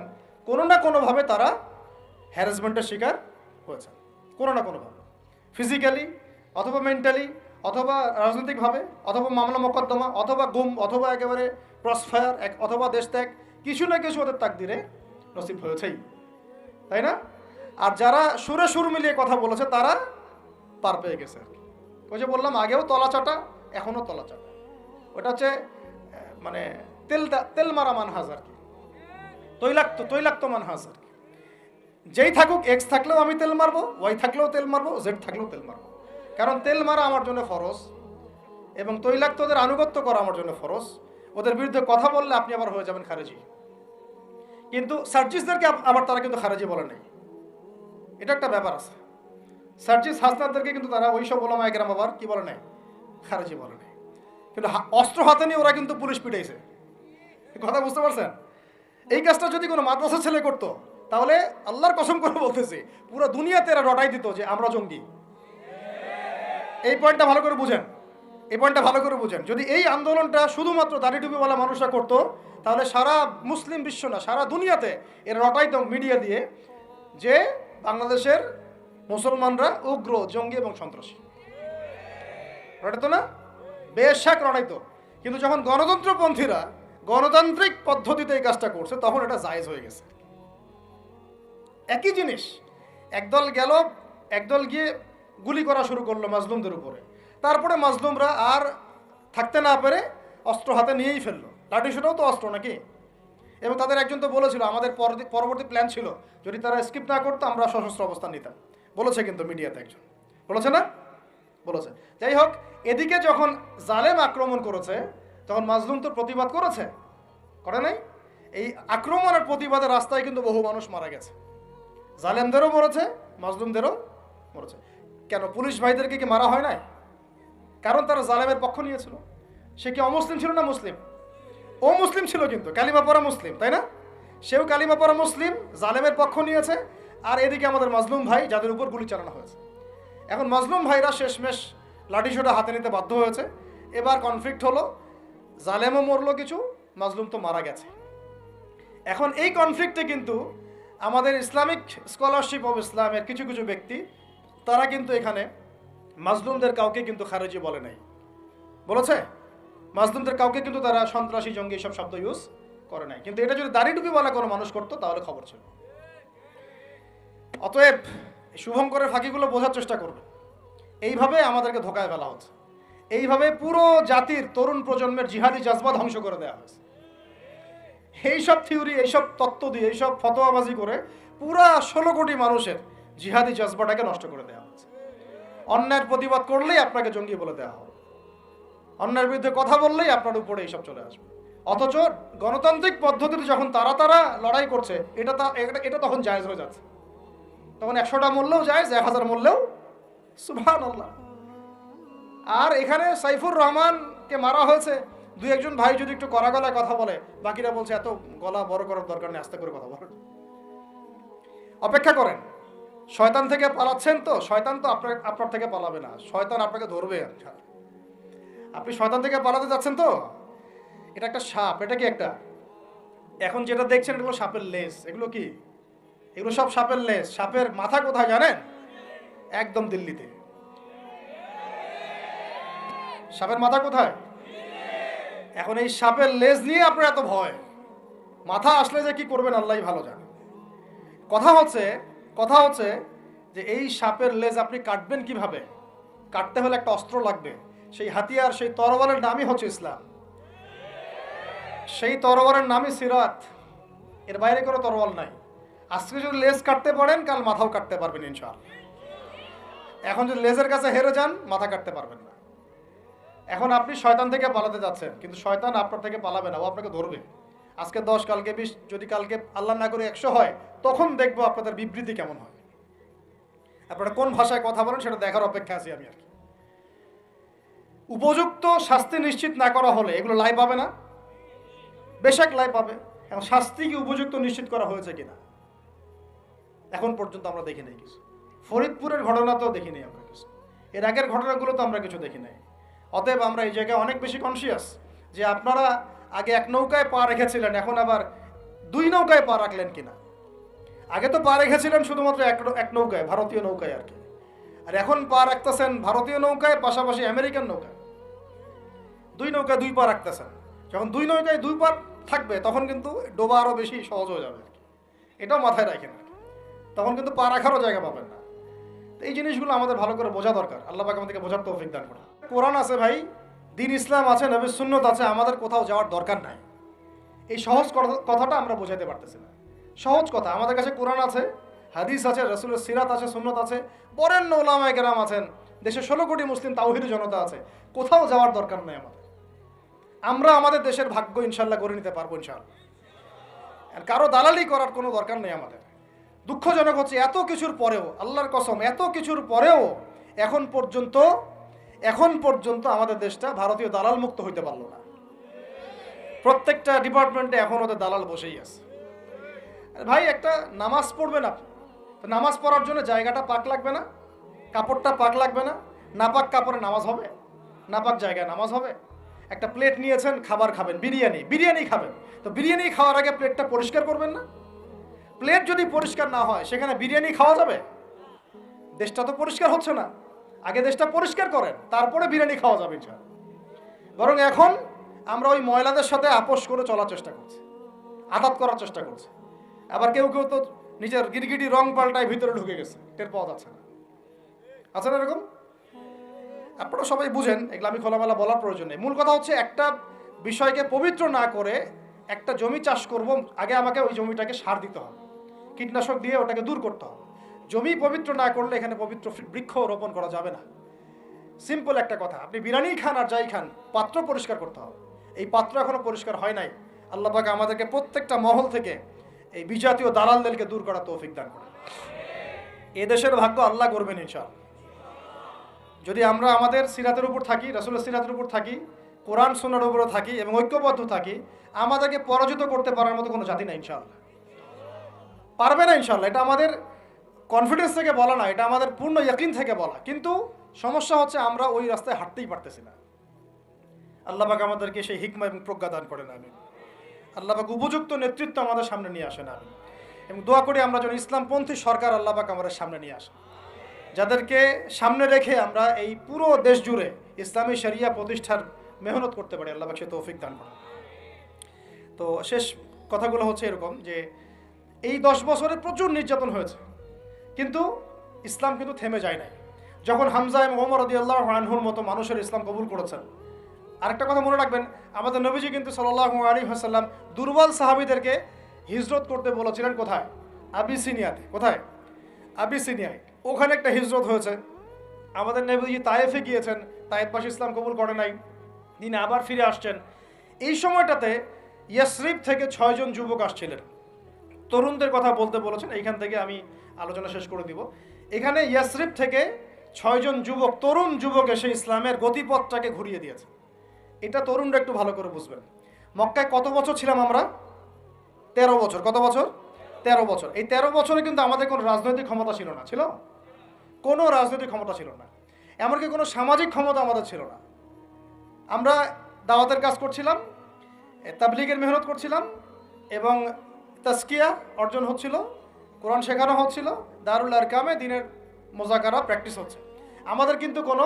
কোনো না কোনোভাবে তারা হ্যারাসমেন্টের শিকার হয়েছেন, কোনো না কোনোভাবে, ফিজিক্যালি অথবা মেন্টালি অথবা রাজনৈতিকভাবে অথবা মামলা মোকদ্দমা অথবা গুম অথবা একেবারে ক্রসফায়ার অথবা দেশ ত্যাগ, কিছু না কিছু ওদের তাকদিরে নসিব হয়েছেই, তাই না? আর যারা সুরে সুর মিলিয়ে কথা বলেছে তারা পার পেয়ে গেছে। ওই যে বললাম আগেও তলাচাটা, এখনও তলাচাটা। ওটা হচ্ছে মানে তেল মারা মানহাজ আর কি, তৈলাক্ত মানহাজ আর কি। যেই থাকুক, এক্স থাকলেও আমি তেল মারবো, ওয়াই থাকলেও তেল মারবো, জেড থাকলেও তেল মারবো, কারণ তেল মারা আমার জন্য ফরজ এবং তৈলাক্তদের আনুগত্য করা আমার জন্য ফরজ। ওদের বিরুদ্ধে কথা বললে আপনি আবার হয়ে যাবেন খারেজি। কিন্তু সার্জিসদেরকে আবার তারা কিন্তু খারেজি বলে নাই, এটা একটা ব্যাপার আছে। সার্জিস হাসনাতদেরকে কিন্তু তারা ওই সব ওলামা একরাম আবার কি বলে নাই, খারেজি বলে নাই। কিন্তু অস্ত্র হাতে নিয়ে ওরা কিন্তু পুলিশ পিটাইছে, কথা বুঝতে পারছেন? এই কাজটা যদি কোনো মাদ্রাসা ছেলে করতো তাহলে আল্লাহর কসম করে বলতেছি পুরো দুনিয়াতে এরা রটাই দিত যে আমরা জঙ্গি। এই পয়েন্টটা ভালো করে বুঝেন, এই পয়েন্টটা ভালো করে বুঝেন। যদি এই আন্দোলনটা শুধুমাত্র দাড়ি টুপিওয়ালা মানুষরা করতো তাহলে সারা মুসলিম বিশ্ব না, সারা দুনিয়াতে এরা রটাইতো মিডিয়া দিয়ে যে বাংলাদেশের মুসলমানরা উগ্র, জঙ্গি এবং সন্ত্রাসী। রটাইতো না? বেশাক রটাইতো। কিন্তু যখন গণতন্ত্রপন্থীরা গণতান্ত্রিক পদ্ধতিতে এই কাজটা করছে তখন এটা জায়েজ হয়ে গেছে। একই জিনিস, একদল গিয়ে গুলি করা শুরু করলো মাজলুমদের উপরে, তারপরে মাজলুমরা আর থাকতে না পেরে অস্ত্র হাতে নিয়েই ফেললো। লাঠি সেটাও তো অস্ত্র নাকি? এবং তাদের একজন তো বলেছিল আমাদের পরবর্তী প্ল্যান ছিল যদি তারা স্কিপ না করতো আমরা সশস্ত্র অবস্থান নিতাম, বলেছে কিন্তু মিডিয়াতে একজন, বলেছে না? বলেছে। যাই হোক, এদিকে যখন জালেম আক্রমণ করেছে তখন মাজলুম তো প্রতিবাদ করেছে, করে নাই? এই আক্রমণের প্রতিবাদের রাস্তায় কিন্তু বহু মানুষ মারা গেছে, জালেমদেরও মরেছে, মাজলুমদেরও মরেছে। কেন পুলিশ ভাইদেরকে কি মারা হয় নাই? কারণ তারা জালেমের পক্ষ নিয়েছিল। সে কি অমুসলিম ছিল না মুসলিম? ও মুসলিম ছিল, কিন্তু কালিমা পড়া মুসলিম, তাই না? সেও কালিমা পড়া মুসলিম, জালেমের পক্ষ নিয়েছে। আর এদিকে আমাদের মাজলুম ভাই যাদের উপর গুলি চালানো হয়েছে, এখন মাজলুম ভাইরা শেষমেশ লাঠিসোঁটা হাতে নিতে বাধ্য হয়েছে। এবার কনফ্লিক্ট হলো, জালেমও মরলো কিছু, মাজলুম তো মারা গেছে। এখন এই কনফ্লিক্টে কিন্তু আমাদের ইসলামিক স্কলারশিপ অফ ইসলামের কিছু কিছু ব্যক্তি তারা কিন্তু এখানে মাজলুমদের কাউকে কিন্তু খারেজি বলে নাই, বলেছে? মাজলুমদের কাউকে কিন্তু তারা সন্ত্রাসী, জঙ্গি সব শব্দ ইউজ করে নাই। কিন্তু এটা যদি দাড়ি টুপিওয়ালা কোনো মানুষ করতো তাহলে খবর ছিল। অতএব শুভঙ্করের ফাঁকিগুলো বোঝার চেষ্টা করবে। এইভাবে আমাদেরকে ধোকায় ফেলা হচ্ছে, এইভাবে পুরো জাতির তরুণ প্রজন্মের জিহাদি জজবা ধ্বংস করে দেওয়া হয়েছে। এইসব থিওরি, এইসব তত্ত্ব দিয়ে, এইসব ফতোয়াবাজি করে পুরা 16 কোটি মানুষের জিহাদি জজবাটাকে নষ্ট করে দেওয়া হচ্ছে। অন্যায়ের প্রতিবাদ করলেই আপনাকে জঙ্গি বলে দেওয়া হবে, অন্যায়ের বিরুদ্ধে কথা বললেই আপনার উপরে এইসব চলে আসবে। অথচ গণতান্ত্রিক পদ্ধতিতে যখন তারা লড়াই করছে এটা তখন জায়েজ হয়ে যাচ্ছে। তখন 100টা মরলেও জায়েজ, 1000 মরলেও সুবহানাল্লাহ। আর এখানে সাইফুর রহমানকে মারা হয়েছে, 2-1 ভাই যদি একটু কড়া গলায় কথা বলে, বাকিরা বলছে এত গলা বড় করার দরকার নেই, আস্তে করে কথা বলেন, অপেক্ষা করেন। শয়তান থেকে পালাচ্ছেন তো, শয়তান তো আপনার থেকে পালাবে না, শয়তান আপনাকে ধরবে। আপনি শয়তান থেকে পালাতে যাচ্ছেন তো, এটা একটা সাপ। এটা কি একটা, এখন যেটা দেখছেন এগুলো সাপের লেজ। এগুলো কি? এগুলো সব সাপের লেজ। সাপের মাথা কোথায় জানেন? একদম দিল্লিতে। সাপের মাথা কোথায়? এখন এই সাপের লেজ নিয়ে আপনার এত ভয়, মাথা আসলে যে কি করবেন আল্লাহই ভালো জানে। কথা হচ্ছে যে এই সাপের লেজ আপনি কাটবেন কিভাবে? কাটতে হলে একটা অস্ত্র লাগবে। সেই হাতিয়ার, সেই তরবারের নামই হচ্ছে ইসলাম। সেই তরবারের নামই সিরাত। এর বাইরে কোনো তরবাল নাই। আজকে যদি লেজ কাটতে পারেন, কাল মাথাও কাটতে পারবেন ইনশাআল্লাহ। এখন যদি লেজের কাছে হেরে যান, মাথা কাটতে পারবেন না। এখন আপনি শয়তান থেকে পালাতে যাচ্ছেন, কিন্তু শয়তান আপনার থেকে পালাবে না, ও আপনাকে ধরবে। আজকে 10, কালকে 20, যদি কালকে আল্লাহ না করে 100 হয়, তখন দেখবো আপনাদের বিবৃতি কেমন হয়। আপনারা কোন ভাষায় কথা বলেন সেটা দেখার অপেক্ষা আছি আমি আর কি। উপযুক্ত শাস্তি নিশ্চিত না করা হলে এগুলো লাই পাবে না, বেশক লাই পাবে। এখন শাস্তি কি উপযুক্ত নিশ্চিত করা হয়েছে কিনা এখন পর্যন্ত আমরা দেখি নাই কিছু। ফরিদপুরের ঘটনা তো দেখি নাই আমরা কিছু, এর আগের ঘটনাগুলো তো আমরা কিছু দেখি নাই। অতএব আমরা এই জায়গায় অনেক বেশি কনসিয়াস যে আপনারা আগে এক নৌকায় পা রেখেছিলেন, এখন আবার 2 নৌকায় পা রাখলেন কিনা। আগে তো পা রেখেছিলেন শুধুমাত্র এক নৌকায়, ভারতীয় নৌকায় আর কি। আর এখন পা রাখতেছেন ভারতীয় নৌকায়, পাশাপাশি আমেরিকান নৌকায়। 2 নৌকায় 2 পা রাখতেছেন। যখন 2 নৌকায় 2 পা থাকবে, তখন কিন্তু ডোবা আরও বেশি সহজ হয়ে যাবে আর কি। এটাও মাথায় রাখেন আর কি। তখন কিন্তু পা রাখারও জায়গা পাবেন না। তো এই জিনিসগুলো আমাদের ভালো করে বোঝা দরকার। আল্লাহ পাক আমাদেরকে বোঝার তৌফিক দান করুন। কোরআন আছে ভাই, দিন ইসলাম আছে, নবীর সুন্নত আছে, আমাদের কোথাও যাওয়ার দরকার নাই। এই সহজ কথাটা আমরা বোঝাতে পারতেছি না। সহজ কথা, আমাদের কাছে কোরআন আছে, হাদিস আছে, রাসূলের সিরাত আছে, সুন্নত আছে, বরেণ্য উলামায়ে কেরাম আছেন, দেশে 16 কোটি মুসলিম তাওহীদি জনতা আছে। কোথাও যাওয়ার দরকার নাই আমাদের। আমরা আমাদের দেশের ভাগ্য ইনশাল্লাহ করে নিতে পারবো ইনশাআল্লাহ। আর কারো দালালি করার কোনো দরকার নেই আমাদের। দুঃখজনক হচ্ছে এত কিছুর পরেও, আল্লাহর কসম, এত কিছুর পরেও এখন পর্যন্ত আমাদের দেশটা ভারতীয় দালাল মুক্ত হইতে পারলো না। প্রত্যেকটা ডিপার্টমেন্টে এখন ওদের দালাল বসেই আছে। ভাই একটা নামাজ পড়বেন আপনি, নামাজ পড়ার জন্য জায়গাটা পাক লাগবে না, কাপড়টা পাক লাগবে না? নাপাক কাপড়ে নামাজ হবে? নাপাক জায়গায় নামাজ হবে? একটা প্লেট নিয়েছেন, খাবার খাবেন, বিরিয়ানি খাবেন, তো বিরিয়ানি খাওয়ার আগে প্লেটটা পরিষ্কার করবেন না? প্লেট যদি পরিষ্কার না হয়, সেখানে বিরিয়ানি খাওয়া যাবে? দেশটা তো পরিষ্কার হচ্ছে না। আগে দেশটা পরিষ্কার করেন, তারপরে বিরিয়ানি খাওয়া যাবে ইনশাআল্লাহ। বরং এখন আমরা ওই ময়লাদের সাথে আপোষ করে চলার চেষ্টা করছি, আঘাত করার চেষ্টা করছি। আবার কেউ কেউ তো নিজের গিরগিটি রং পাল্টায় ভিতরে ঢুকে গেছে, টের পাওয়া যাচ্ছে না। আছে না এরকম? আপনারা সবাই বুঝেন, এগুলো আমি খোলামেলা বলার প্রয়োজন নেই। মূল কথা হচ্ছে, একটা বিষয়কে পবিত্র না করে একটা জমি চাষ করব, আগে আমাকে ওই জমিটাকে সার দিতে হবে, কীটনাশক দিয়ে ওটাকে দূর করতে হবে। জমি পবিত্র না করলে এখানে পবিত্র বৃক্ষ রোপণ করা যাবে না। সিম্পল একটা কথা, আপনি বিরিয়ানি খান আর যাই খান, পাত্র পরিষ্কার করতে হবে। এই পাত্র এখনো পরিষ্কার হয় নাই। আল্লাহ পাক আমাদেরকে প্রত্যেকটা মহল থেকে এই বিজাতীয় দালালদেরকে দূর করার তৌফিক দান করেন। এ দেশের ভাগ্য আল্লাহ করবেন ইনশাআল্লাহ। যদি আমরা আমাদের সিরাতের উপর থাকি, রাসূলের সিরাতের উপর থাকি, কোরআন সুন্নাহর উপরে থাকি এবং ঐক্যবদ্ধ থাকি, আমাদেরকে পরাজিত করতে পারার মতো কোনো জাতি না ইনশাআল্লাহ, পারবে না ইনশাআল্লাহ। এটা আমাদের কনফিডেন্স থেকে বলা না, এটা আমাদের পূর্ণ ইয়াকিন থেকে বলা। কিন্তু সমস্যা হচ্ছে আমরা ওই রাস্তায় হাঁটতেই পারতেছি না। আল্লাহ পাক আমাদেরকে সেই হিকমা এবং প্রজ্ঞা দান করেন। আমিন। আল্লাহ পাক উপযুক্ত নেতৃত্ব আমাদের সামনে নিয়ে আসেন। আমিন। এবং দোয়া করি আমরা যেন ইসলামপন্থী সরকার আল্লাহ পাক আমাদের সামনে নিয়ে আসেন, যাদেরকে সামনে রেখে আমরা এই পুরো দেশ জুড়ে ইসলামী শরিয়া প্রতিষ্ঠার মেহনত করতে পারি। আল্লাহ পাক সে তৌফিক দান করেন। তো শেষ কথাগুলো হচ্ছে এরকম যে এই 10 বছরে প্রচুর নির্যাতন হয়েছে, কিন্তু ইসলাম কিন্তু থেমে যায় নাই। যখন হামজা এবং ওমর রাদিয়াল্লাহু আনহুর মতো মানুষের ইসলাম কবুল করেছেন। আরেকটা কথা মনে রাখবেন, আমাদের নবীজি কিন্তু সাল্লাল্লাহু আলাইহি ওয়াসাল্লাম দুর্বল সাহাবীদেরকে হিজরত করতে বলেছিলেন। কোথায়? আবিসিনিয়াতে। কোথায়? আবিসিনিয়ায়। ওখানে একটা হিজরত হয়েছে। আমাদের নবীজি তায়েফে গিয়েছেন, তায়েফবাসী ইসলাম কবুল করে নাই, তিনি আবার ফিরে আসছেন। এই সময়টাতে ইয়াসরিব থেকে 6 জন যুবক আসছিলেন, তরুণদের কথা বলতে বলেছেন। এইখান থেকে আমি আলোচনা শেষ করে দিব। এখানে ইয়াসরিব থেকে 6 জন যুবক, তরুণ যুবক এসে ইসলামের গতিপথটাকে ঘুরিয়ে দিয়েছে। এটা তরুণরা একটু ভালো করে বুঝবেন। মক্কায় কত বছর ছিলাম আমরা? 13 বছর। কত বছর? 13 বছর। এই 13 বছরে কিন্তু আমাদের কোনো রাজনৈতিক ক্ষমতা ছিল না। ছিল? কোনো রাজনৈতিক ক্ষমতা ছিল না, এমনকি কোনো সামাজিক ক্ষমতা আমাদের ছিল না। আমরা দাওয়াতের কাজ করছিলাম, তাবলীগের মেহনত করছিলাম, এবং তাজকিয়া অর্জন হচ্ছিল, কোরআন শেখানো হচ্ছিল, দারুল আরকামে দিনের মোজাকারা প্র্যাকটিস হচ্ছে। আমাদের কিন্তু কোনো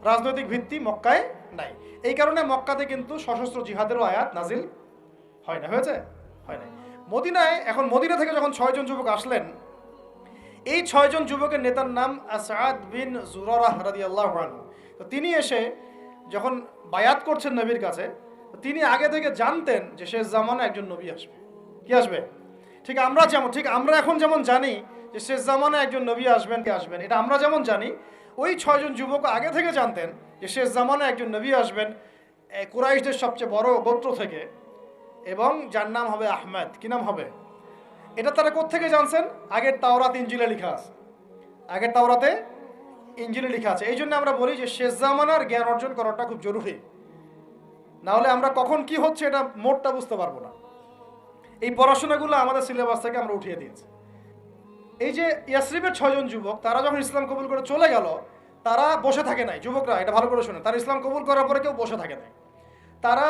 রাজনৈতিক ভিত্তি মক্কায় নাই। এই কারণে মক্কাতে কিন্তু সশস্ত্র জিহাদেরও আয়াত নাজিল হয় না। হয়েছে? হয় নাই। মদিনায়, এখন মদিনা থেকে যখন 6 জন যুবক আসলেন, এই 6 জন যুবকের নেতার নাম আসাদ বিন জুরারাহ রাদিয়াল্লাহু আনহু। তো তিনি এসে যখন বায়াত করছেন নবীর কাছে, তিনি আগে থেকে জানতেন যে শেষ জামানায় একজন নবী আসবে। কি আসবে? ঠিক আমরা এখন যেমন জানি যে শেষ জামানায় একজন নবী আসবেন, এটা আমরা যেমন জানি, ওই 6 জন যুবক আগে থেকে জানতেন যে শেষ জামানায় একজন নবী আসবেন কুরাইশদের সবচেয়ে বড় গোত্র থেকে, এবং যার নাম হবে আহমেদ। কি নাম হবে? এটা তারা কোত্থেকে জানছেন? আগের তাওরাত ইনজিলে লেখা আছে। আগের তাওরাতে ইনজিলে লেখা আছে। এই জন্য আমরা বলি যে শেষ জামানার জ্ঞান অর্জন করাটা খুব জরুরি, না হলে আমরা কখন কি হচ্ছে এটা মোটটা বুঝতে পারবো না। এই পড়াশোনাগুলো আমাদের সিলেবাস থেকে আমরা উঠিয়ে দিয়েছি। এই যে ইয়াসরিবের 6 জন যুবক, তারা যখন ইসলাম কবুল করে চলে গেল, তারা বসে থাকে নাই। যুবকরা এটা ভালো করে শুনে, তারা ইসলাম কবুল করার পরে কেউ বসে থাকে নাই। তারা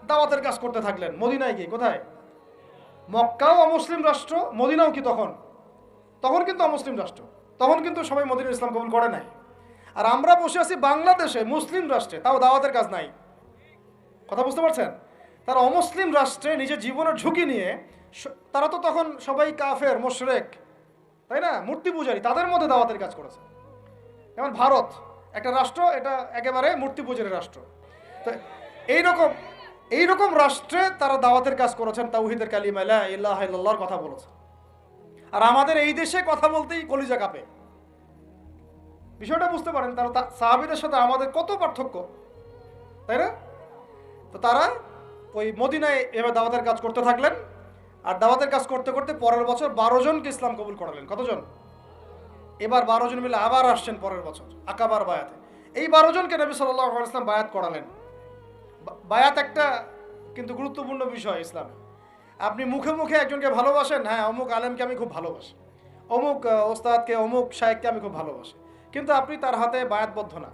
দাওয়াতের কাজ করতে থাকলেন। মদিনায় গিয়ে, কোথায়? মক্কাও অমুসলিম রাষ্ট্র, মদিনাও কি তখন কিন্তু অমুসলিম রাষ্ট্র, তখন কিন্তু সবাই মদিনার ইসলাম কবুল করে নাই। আর আমরা বসে আছি বাংলাদেশে মুসলিম রাষ্ট্রে, তাও দাওয়াতের কাজ নাই। কথা বুঝতে পারছেন? তারা অমুসলিম রাষ্ট্রে নিজের জীবনের ঝুঁকি নিয়ে, তারা তো তখন সবাই কাফের, মুশরিক, তাই না, মূর্তি পূজারী, তাদের মধ্যে দাওয়াতের কাজ করেছে। যেমন ভারত একটা রাষ্ট্র, এটা একেবারে মূর্তি পূজারী রাষ্ট্র। তো এইরকম রাষ্ট্রে তারা দাওয়াতের কাজ করেছেন, তাওহীদের কালিমা লা ইলাহা ইল্লাল্লাহর কথা বলেছেন। আর আমাদের এই দেশে কথা বলতেই কলিজা কাঁপে। বিষয়টা বুঝতে পারেন, তারা সাহাবীদের সাথে আমাদের কত পার্থক্য, তাই না? তো তারা ওই মদিনায় এবার দাওয়াতের কাজ করতে থাকলেন। আর দাওয়াতের কাজ করতে করতে পরের বছর 12 জনকে ইসলাম কবুল করালেন। কতজন? এবার 12 জন মিলে আবার আসছেন পরের বছর আকাবার বায়াতে। এই 12 জনকে নবী সাল্লাল্লাহু আলাইহি ওয়াসাল্লাম বায়াত করালেন। বায়াত একটা কিন্তু গুরুত্বপূর্ণ বিষয় ইসলামে। আপনি মুখে মুখে একজনকে ভালোবাসেন, হ্যাঁ অমুক আলেমকে আমি খুব ভালোবাসি, অমুক ওস্তাদকে, অমুক শায়েখকে আমি খুব ভালোবাসি, কিন্তু আপনি তার হাতে বায়াতবদ্ধ না।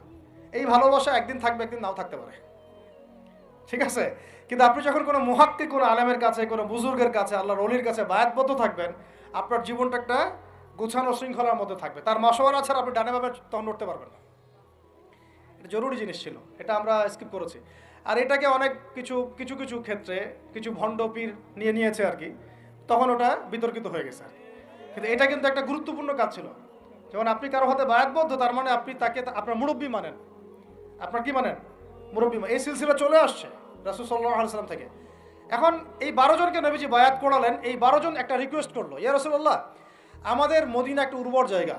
এই ভালোবাসা একদিন থাকবে, একদিন নাও থাকতে পারে, ঠিক আছে? কিন্তু আপনি যখন কোনো মুহাক্কিক, কোনো আলেমের কাছে, কোনো বুজুর্গের কাছে, আল্লাহর ওলির কাছে বায়াতবদ্ধ থাকবেন, আপনার জীবনটা একটা গুছানো শৃঙ্খলার মধ্যে থাকবে। তার মাসওয়ারা ছাড়া আপনি ডানে বামে তখন নড়তে পারবেন না। এটা জরুরি জিনিস ছিল, এটা আমরা স্কিপ করেছি। আর এটাকে অনেক কিছু ক্ষেত্রে কিছু ভণ্ড পীর নিয়েছে আর কি, তখন ওটা বিতর্কিত হয়ে গেছে আর কি। কিন্তু এটা কিন্তু একটা গুরুত্বপূর্ণ কাজ ছিল। যেমন আপনি কারো হাতে বায়াতবদ্ধ, তার মানে আপনি তাকে আপনার মুরব্বী মানেন। আপনার কি মানেন? মুরব্বী। এই সিলসিলা চলে আসছে রাসূল সাল্লাল্লাহু আলাইহি ওয়াসাল্লাম থেকে। এখন এই 12 জনকে নবীজি বায়াত করালেন। এই 12 জন একটা রিকোয়েস্ট করলো, ইয়া রাসূলুল্লাহ, আমাদের মদিনা একটা উর্বর জায়গা,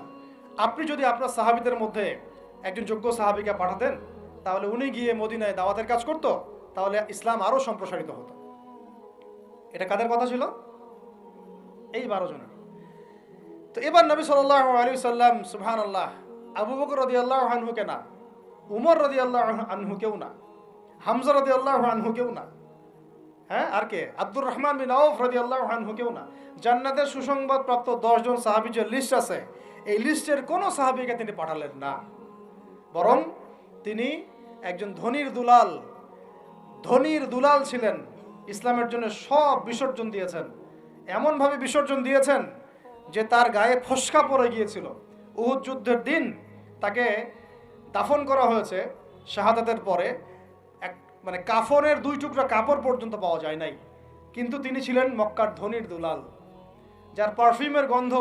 আপনি যদি আপনার সাহাবীদের মধ্যে একজন যোগ্য সাহাবীকে পাঠাতেন, তাহলে উনি গিয়ে মদিনায় দাওয়াতের কাজ করতো, তাহলে ইসলাম আরো সম্প্রসারিত হতো। এটা কাদের কথা ছিল? এই 12 জনের। তো এবার নবী সাল্লাল্লাহু আলাইহি ওয়াসাল্লাম, সুবহানাল্লাহ, আবু বকর রাদিয়াল্লাহু আনহুকে না, উমর রাদিয়াল্লাহু আনহুকেও না, হামজা রাদিয়াল্লাহু আনহুকেও না, হ্যাঁ আর কে, আব্দুর রহমান বিন আউফ রাদিয়াল্লাহু আনহুকেও না, জান্নাতের সুসংবাদ প্রাপ্ত 10 জন সাহাবী যে লিস্ট আছে, এই লিস্টের কোন সাহাবীকে তিনি পাঠালেন না। বরং তিনি একজন ধনীর দুলাল ছিলেন, ইসলামের জন্য সব বিসর্জন দিয়েছেন, এমনভাবে বিসর্জন দিয়েছেন যে তার গায়ে ফসকা পড়ে গিয়েছিল। উহুদ যুদ্ধের দিন তাকে দাফন করা হয়েছে শাহাদাতের পরে, মানে কাফনের 2 টুকরা কাপড় পর্যন্ত পাওয়া যায় নাই। কিন্তু তিনি ছিলেন মক্কার ধনীর দুলাল, যার পারফিউমের গন্ধ,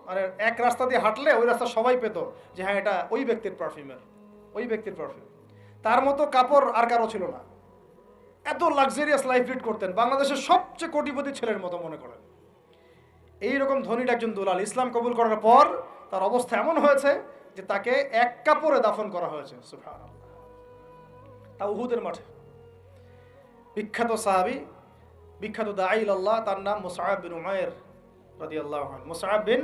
মানে এক রাস্তা দিয়ে হাঁটলে ওই রাস্তা সবাই পেত যে হ্যাঁ এটা ওই ব্যক্তির পারফিউম। তার মতো কাপড় আর কারো ছিল না। এত লাক্সারিয়াস লাইফ লিড করতেন, বাংলাদেশের সবচেয়ে কোটিপতি ছেলের মতো মনে করেন। এইরকম ধনীর একজন দুলাল ইসলাম কবুল করার পর তার অবস্থা এমন হয়েছে যে তাকে এক কাপড়ে দাফন করা হয়েছে। সুবহানাল্লাহ। তা উহুদের মাঠে। বিখ্যাত সাহাবী, বিখ্যাত দাঈ ইলাল্লাহ, তার নাম মুসআব বিন উমাইর রাদিয়াল্লাহু আনহু। মুসআব বিন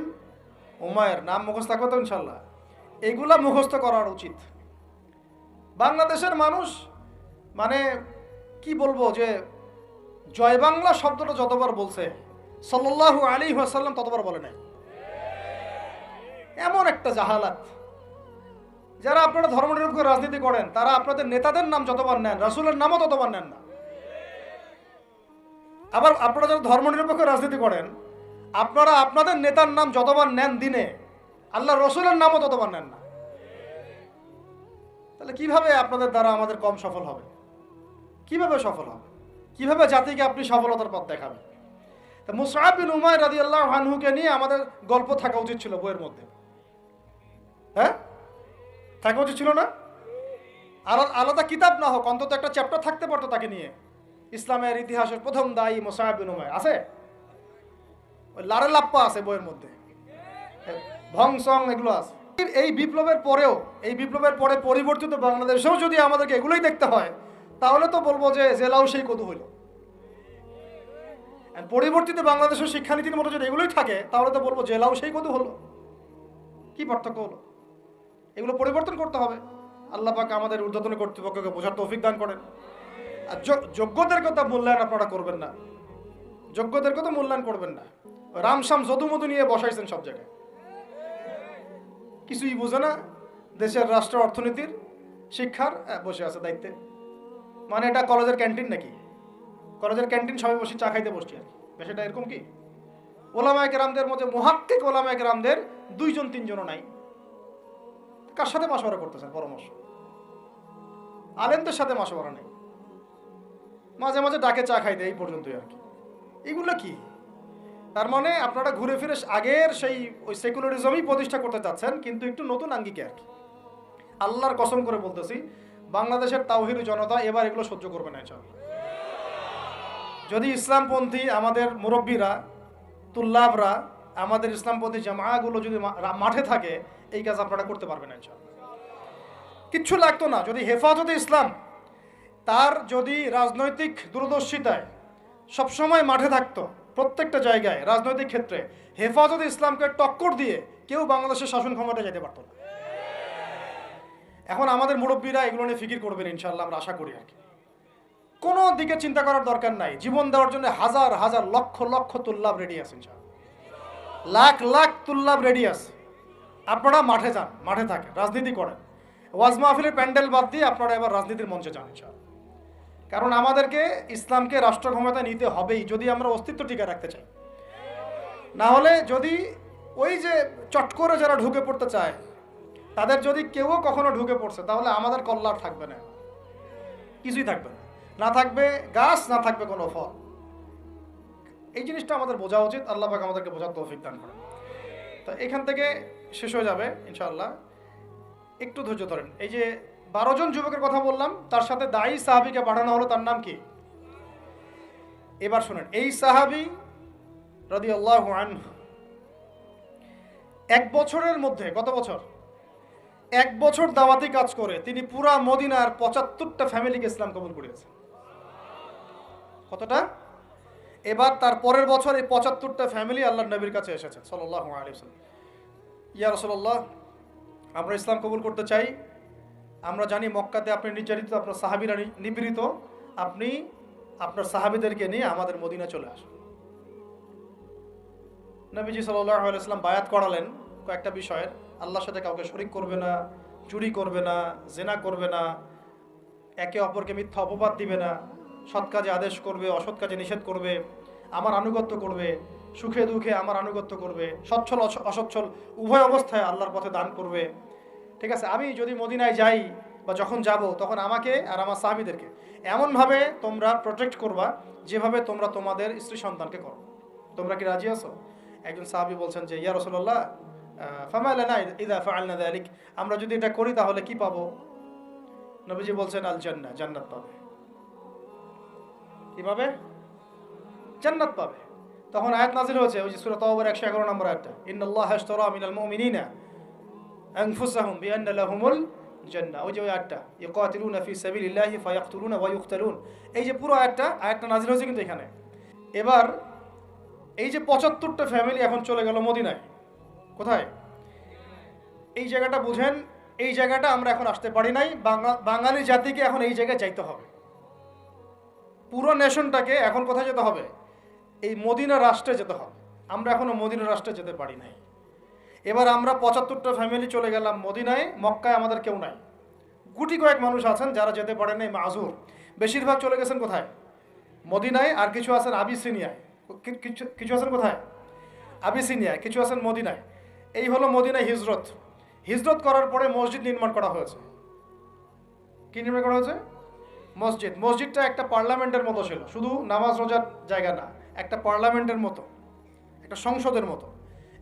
উমাইর নাম মুখস্থ থাকবে তো ইনশাআল্লাহ। এগুলা মুখস্থ করার উচিত। বাংলাদেশের মানুষ, মানে কি বলবো, যে জয় বাংলা শব্দটা যতবার বলছে সাল্লাল্লাহু আলাইহি ওয়াসাল্লাম ততবার বলে নাই। এমন একটা জাহালাত। যারা আপনারা ধর্মনিরপেক্ষ রাজনীতি করেন, তারা আপনাদের নেতাদের নাম যতবার নেন, রাসূলের নামও ততবার নেন না। আবার আপনারা যারা ধর্মনিরপেক্ষ রাজনীতি করেন, আপনারা আপনাদের নেতার নাম যতবার নেন দিনে, আল্লাহ রসুলের নামও ততবার নেন না। তাহলে কিভাবে আপনাদের দ্বারা আমাদের কম সফল হবে? কিভাবে সফল হবে? কিভাবে জাতিকে আপনি সফলতার পথ দেখাবেন? তা মুসআব বিন উমাইর রাদিয়াল্লাহু আনহুকে নিয়ে আমাদের গল্প থাকা উচিত ছিল বইয়ের মধ্যে, হ্যাঁ থাকা উচিত ছিল না? আলাদা কিতাব না হোক, অন্তত একটা চ্যাপ্টার থাকতে পারতো তাকে নিয়ে। ইসলামের ইতিহাসের প্রথম দায়ী মুসআব বিন উমাইর আছে, ওই লারে লাপ্পা আছে বইয়ের মধ্যে, ভং সং এগুলো আছে। এই বিপ্লবের পরেও, এই বিপ্লবের পরে পরিবর্তিত বাংলাদেশেও যদি আমাদেরকে এগুলোই দেখতে হয়, তাহলে তো বলবো যে জেলাও সেই কদু হইল। পরিবর্তিত বাংলাদেশের শিক্ষানীতির মতো যদি এগুলোই থাকে, তাহলে তো বলবো জেলাও সেই কদু হলো। কি পার্থক্য হলো? এগুলো পরিবর্তন করতে হবে। আল্লাহ পাক আমাদের ঊর্ধ্বতন কর্তৃপক্ষকে বোঝার তৌফিক দান করেন। আর যোগ্যদের কথা মূল্যায়ন আপনারা করবেন না, যোগ্যদের কথা মূল্যায়ন করবেন না। রামশ্যাম যদুমধু নিয়ে বসাইছেন সব জায়গায়, কিছুই বোঝে না দেশের রাষ্ট্র অর্থনীতির শিক্ষার, বসে আছে দায়িত্বে। মানে এটা কলেজের ক্যান্টিন নাকি? কলেজের ক্যান্টিন সবাই বসে চা খাইতে বসছি আর কি, বিষয়টা এরকম কি? ওলামায়ে কেরামদের মধ্যে মুহাক্কিক ওলামায়ে কেরামদের 2-3 নাই। কার সাথে মাশওয়ারা করতেছেন? পরামর্শ আলেমদের সাথে মাশওয়ারা নেই, মাঝে মাঝে ডাকে চা খাইতে, এই পর্যন্তই আর কি। এগুলো কি? তার মানে আপনারা ঘুরে ফিরে আগের সেই ওই সেকুলারিজমই প্রতিষ্ঠা করতে চাচ্ছেন, কিন্তু একটু নতুন আঙ্গিকে আর কি। আল্লাহর কসম করে বলতেছি, বাংলাদেশের তাওহীদি জনতা এবার এগুলো সহ্য করবে না ইনশাআল্লাহ। যদি ইসলামপন্থী আমাদের মুরব্বীরা, তুল্লাবরা, আমাদের ইসলামপন্থী জামাআগুলো যদি মাঠে থাকে, এই কাজ আপনারা করতে পারবেন না ইনশাআল্লাহ। কিচ্ছু লাগতো না যদি হেফাজতে ইসলাম তার যদি রাজনৈতিক দূরদর্শিতায় সবসময় মাঠে থাকতো, প্রত্যেকটা জায়গায় রাজনৈতিক ক্ষেত্রে হেফাজতে ইসলামকে টক্কর দিয়ে কেউ বাংলাদেশের শাসন ক্ষমতায় যেতে পারতো না। এখন আমাদের মুরব্বীরা এগুলো নিয়ে ফিকির করবেন ইনশাআল্লাহ, আমরা আশা করি আর কি। কোনো দিকে চিন্তা করার দরকার নাই। জীবন দেওয়ার জন্য হাজার হাজার লক্ষ লক্ষ তুল্লাব রেডি আছে ইনশাআল্লাহ, লাখ লাখ তুল্লাব রেডি আছে। আপনারা মাঠে যান, মাঠে থাকেন, রাজনীতি করেন। ওয়াজ মাহফিলের প্যান্ডেল বাদ দিয়ে আপনারা এবার রাজনীতির মঞ্চে যান ইনশাআল্লাহ। কারণ আমাদেরকে ইসলামকে রাষ্ট্র ক্ষমতায় নিতে হবেই যদি আমরা অস্তিত্ব টিকে রাখতে চাই। না হলে যদি ওই যে চট করে যারা ঢুকে পড়তে চায়, তাদের যদি কেউ কখনো ঢুকে পড়ছে, তাহলে আমাদের কল্যাণ থাকবে না, কিছুই থাকবে না। না থাকবে গাছ, না থাকবে কোনো ফল। এই জিনিসটা আমাদের বোঝা উচিত। আল্লাহ পাক আমাদেরকে বোঝার তৌফিক দান করেন। তো এখান থেকে শেষ হয়ে যাবে ইনশাআল্লাহ, একটু ধৈর্য ধরেন। এই যে 12 জন যুবকের কথা বললাম, তার সাথে দায়ী সাহাবীকে পাঠানো হলো, তার নাম কি? এবার শুনেন, এই সাহাবী রাদিয়াল্লাহু আনহু 1 বছরের মধ্যে, কত বছর? 1 বছর দাওয়াতি কাজ করে তিনি পুরা মদিনার 75টা ফ্যামিলিকে ইসলাম কবুল করিয়েছেন। কতটা? এবার তার পরের বছর এই 75টা ফ্যামিলি আল্লাহর নবীর কাছে এসেছে সাল্লাল্লাহু আলাইহি ওয়াসাল্লাম। ইয়া রাসূলুল্লাহ, আমরা ইসলাম কবুল করতে চাই। আমরা জানি মক্কাতে আপনি নির্যাতিত, আপনার সাহাবীরা নিপীড়িত, আপনি আপনার সাহাবীদেরকে নিয়ে আমাদের মদিনা চলে আসুন। নবীজি সাল্লাল্লাহু আলাইহি ওয়াসাল্লাম বায়াত করালেন কয়েকটা বিষয়ের। আল্লাহর সাথে কাউকে শরীক করবে না, চুরি করবে না, জিনা করবে না, একে অপরকে মিথ্যা অপবাদ দিবে না, সৎ কাজে আদেশ করবে, অসৎ কাজে নিষেধ করবে, আমার আনুগত্য করবে, সুখে দুঃখে আমার আনুগত্য করবে, সচ্ছল অসচ্ছল উভয় অবস্থায় আল্লাহর পথে দান করবে। ঠিক আছে, আমি যদি মদিনায় যাই বা যখন যাব, তখন আমাকে আর আমার সাহাবীদেরকে এমনভাবে তোমরা প্রোটেক্ট করবা যেভাবে তোমরা তোমাদের স্ত্রী সন্তানকে করো। তোমরা কি রাজি আছো? একজন সাহাবী বলছেন যে ইয়া রাসূলুল্লাহ, ফামা লানা ইযা ফাআলনা যালিক, আমরা যদি এটা করি তাহলে কি পাবো? নবীজি বলছেন আল জান্নাহ, জান্নাত পাবে। কি পাবে? জান্নাত পাবে। তখন আয়াত নাযিল হয়েছে, ওই যে সূরা তাওবার 111 নম্বর আয়াতটা, ইন্নাল্লাহা আশতারা মিনাল মুমিনিনা আনফুসাহুম বিআন্না লাহুমুল জান্নাহ। ওই যে ওই আয়াতটা, ইয়াকাতিলুনা ফি সাবিলিল্লাহি ফায়াকতুলুনা ওয়া ইউকতালুন। এই যে পুরো আয়াতটা নাযিল হয়েছে কিন্তু এখানে। এবার এই যে 75টা ফ্যামিলি এখন চলে গেল মদিনায়। কোথায়? এই জায়গাটা বুঝেন, এই জায়গাটা আমরা এখন আসতে পারি নাই। বাঙালি জাতিকে এখন এই জায়গায় যাইতে হবে। পুরো নেশনটাকে এখন কোথায় যেতে হবে? এই মদিনা রাষ্ট্রে যেতে হবে। আমরা এখনো মদিনা রাষ্ট্রে যেতে পারি নাই। এবার আমরা 75টা ফ্যামিলি চলে গেলাম মদিনায়, মক্কায় আমাদের কেউ নাই। গুটি কয়েক মানুষ আছেন যারা যেতে পারে নাই, মাযুর। বেশিরভাগ চলে গেছেন কোথায়? মদিনায়। আর কিছু আছেন আবিসিনিয়ায়, কিছু আছেন কোথায়? আবিসিনিয়ায়, কিছু আছেন মদিনায়। এই হলো মদিনায় হিজরত। হিজরত করার পরে মসজিদ নির্মাণ করা হয়েছে। কি নির্মাণ করা হয়েছে? মসজিদ। মসজিদটা একটা পার্লামেন্টের মতো ছিল, শুধু নামাজ রোজার জায়গা না, একটা পার্লামেন্টের মতো, একটা সংসদের মতো।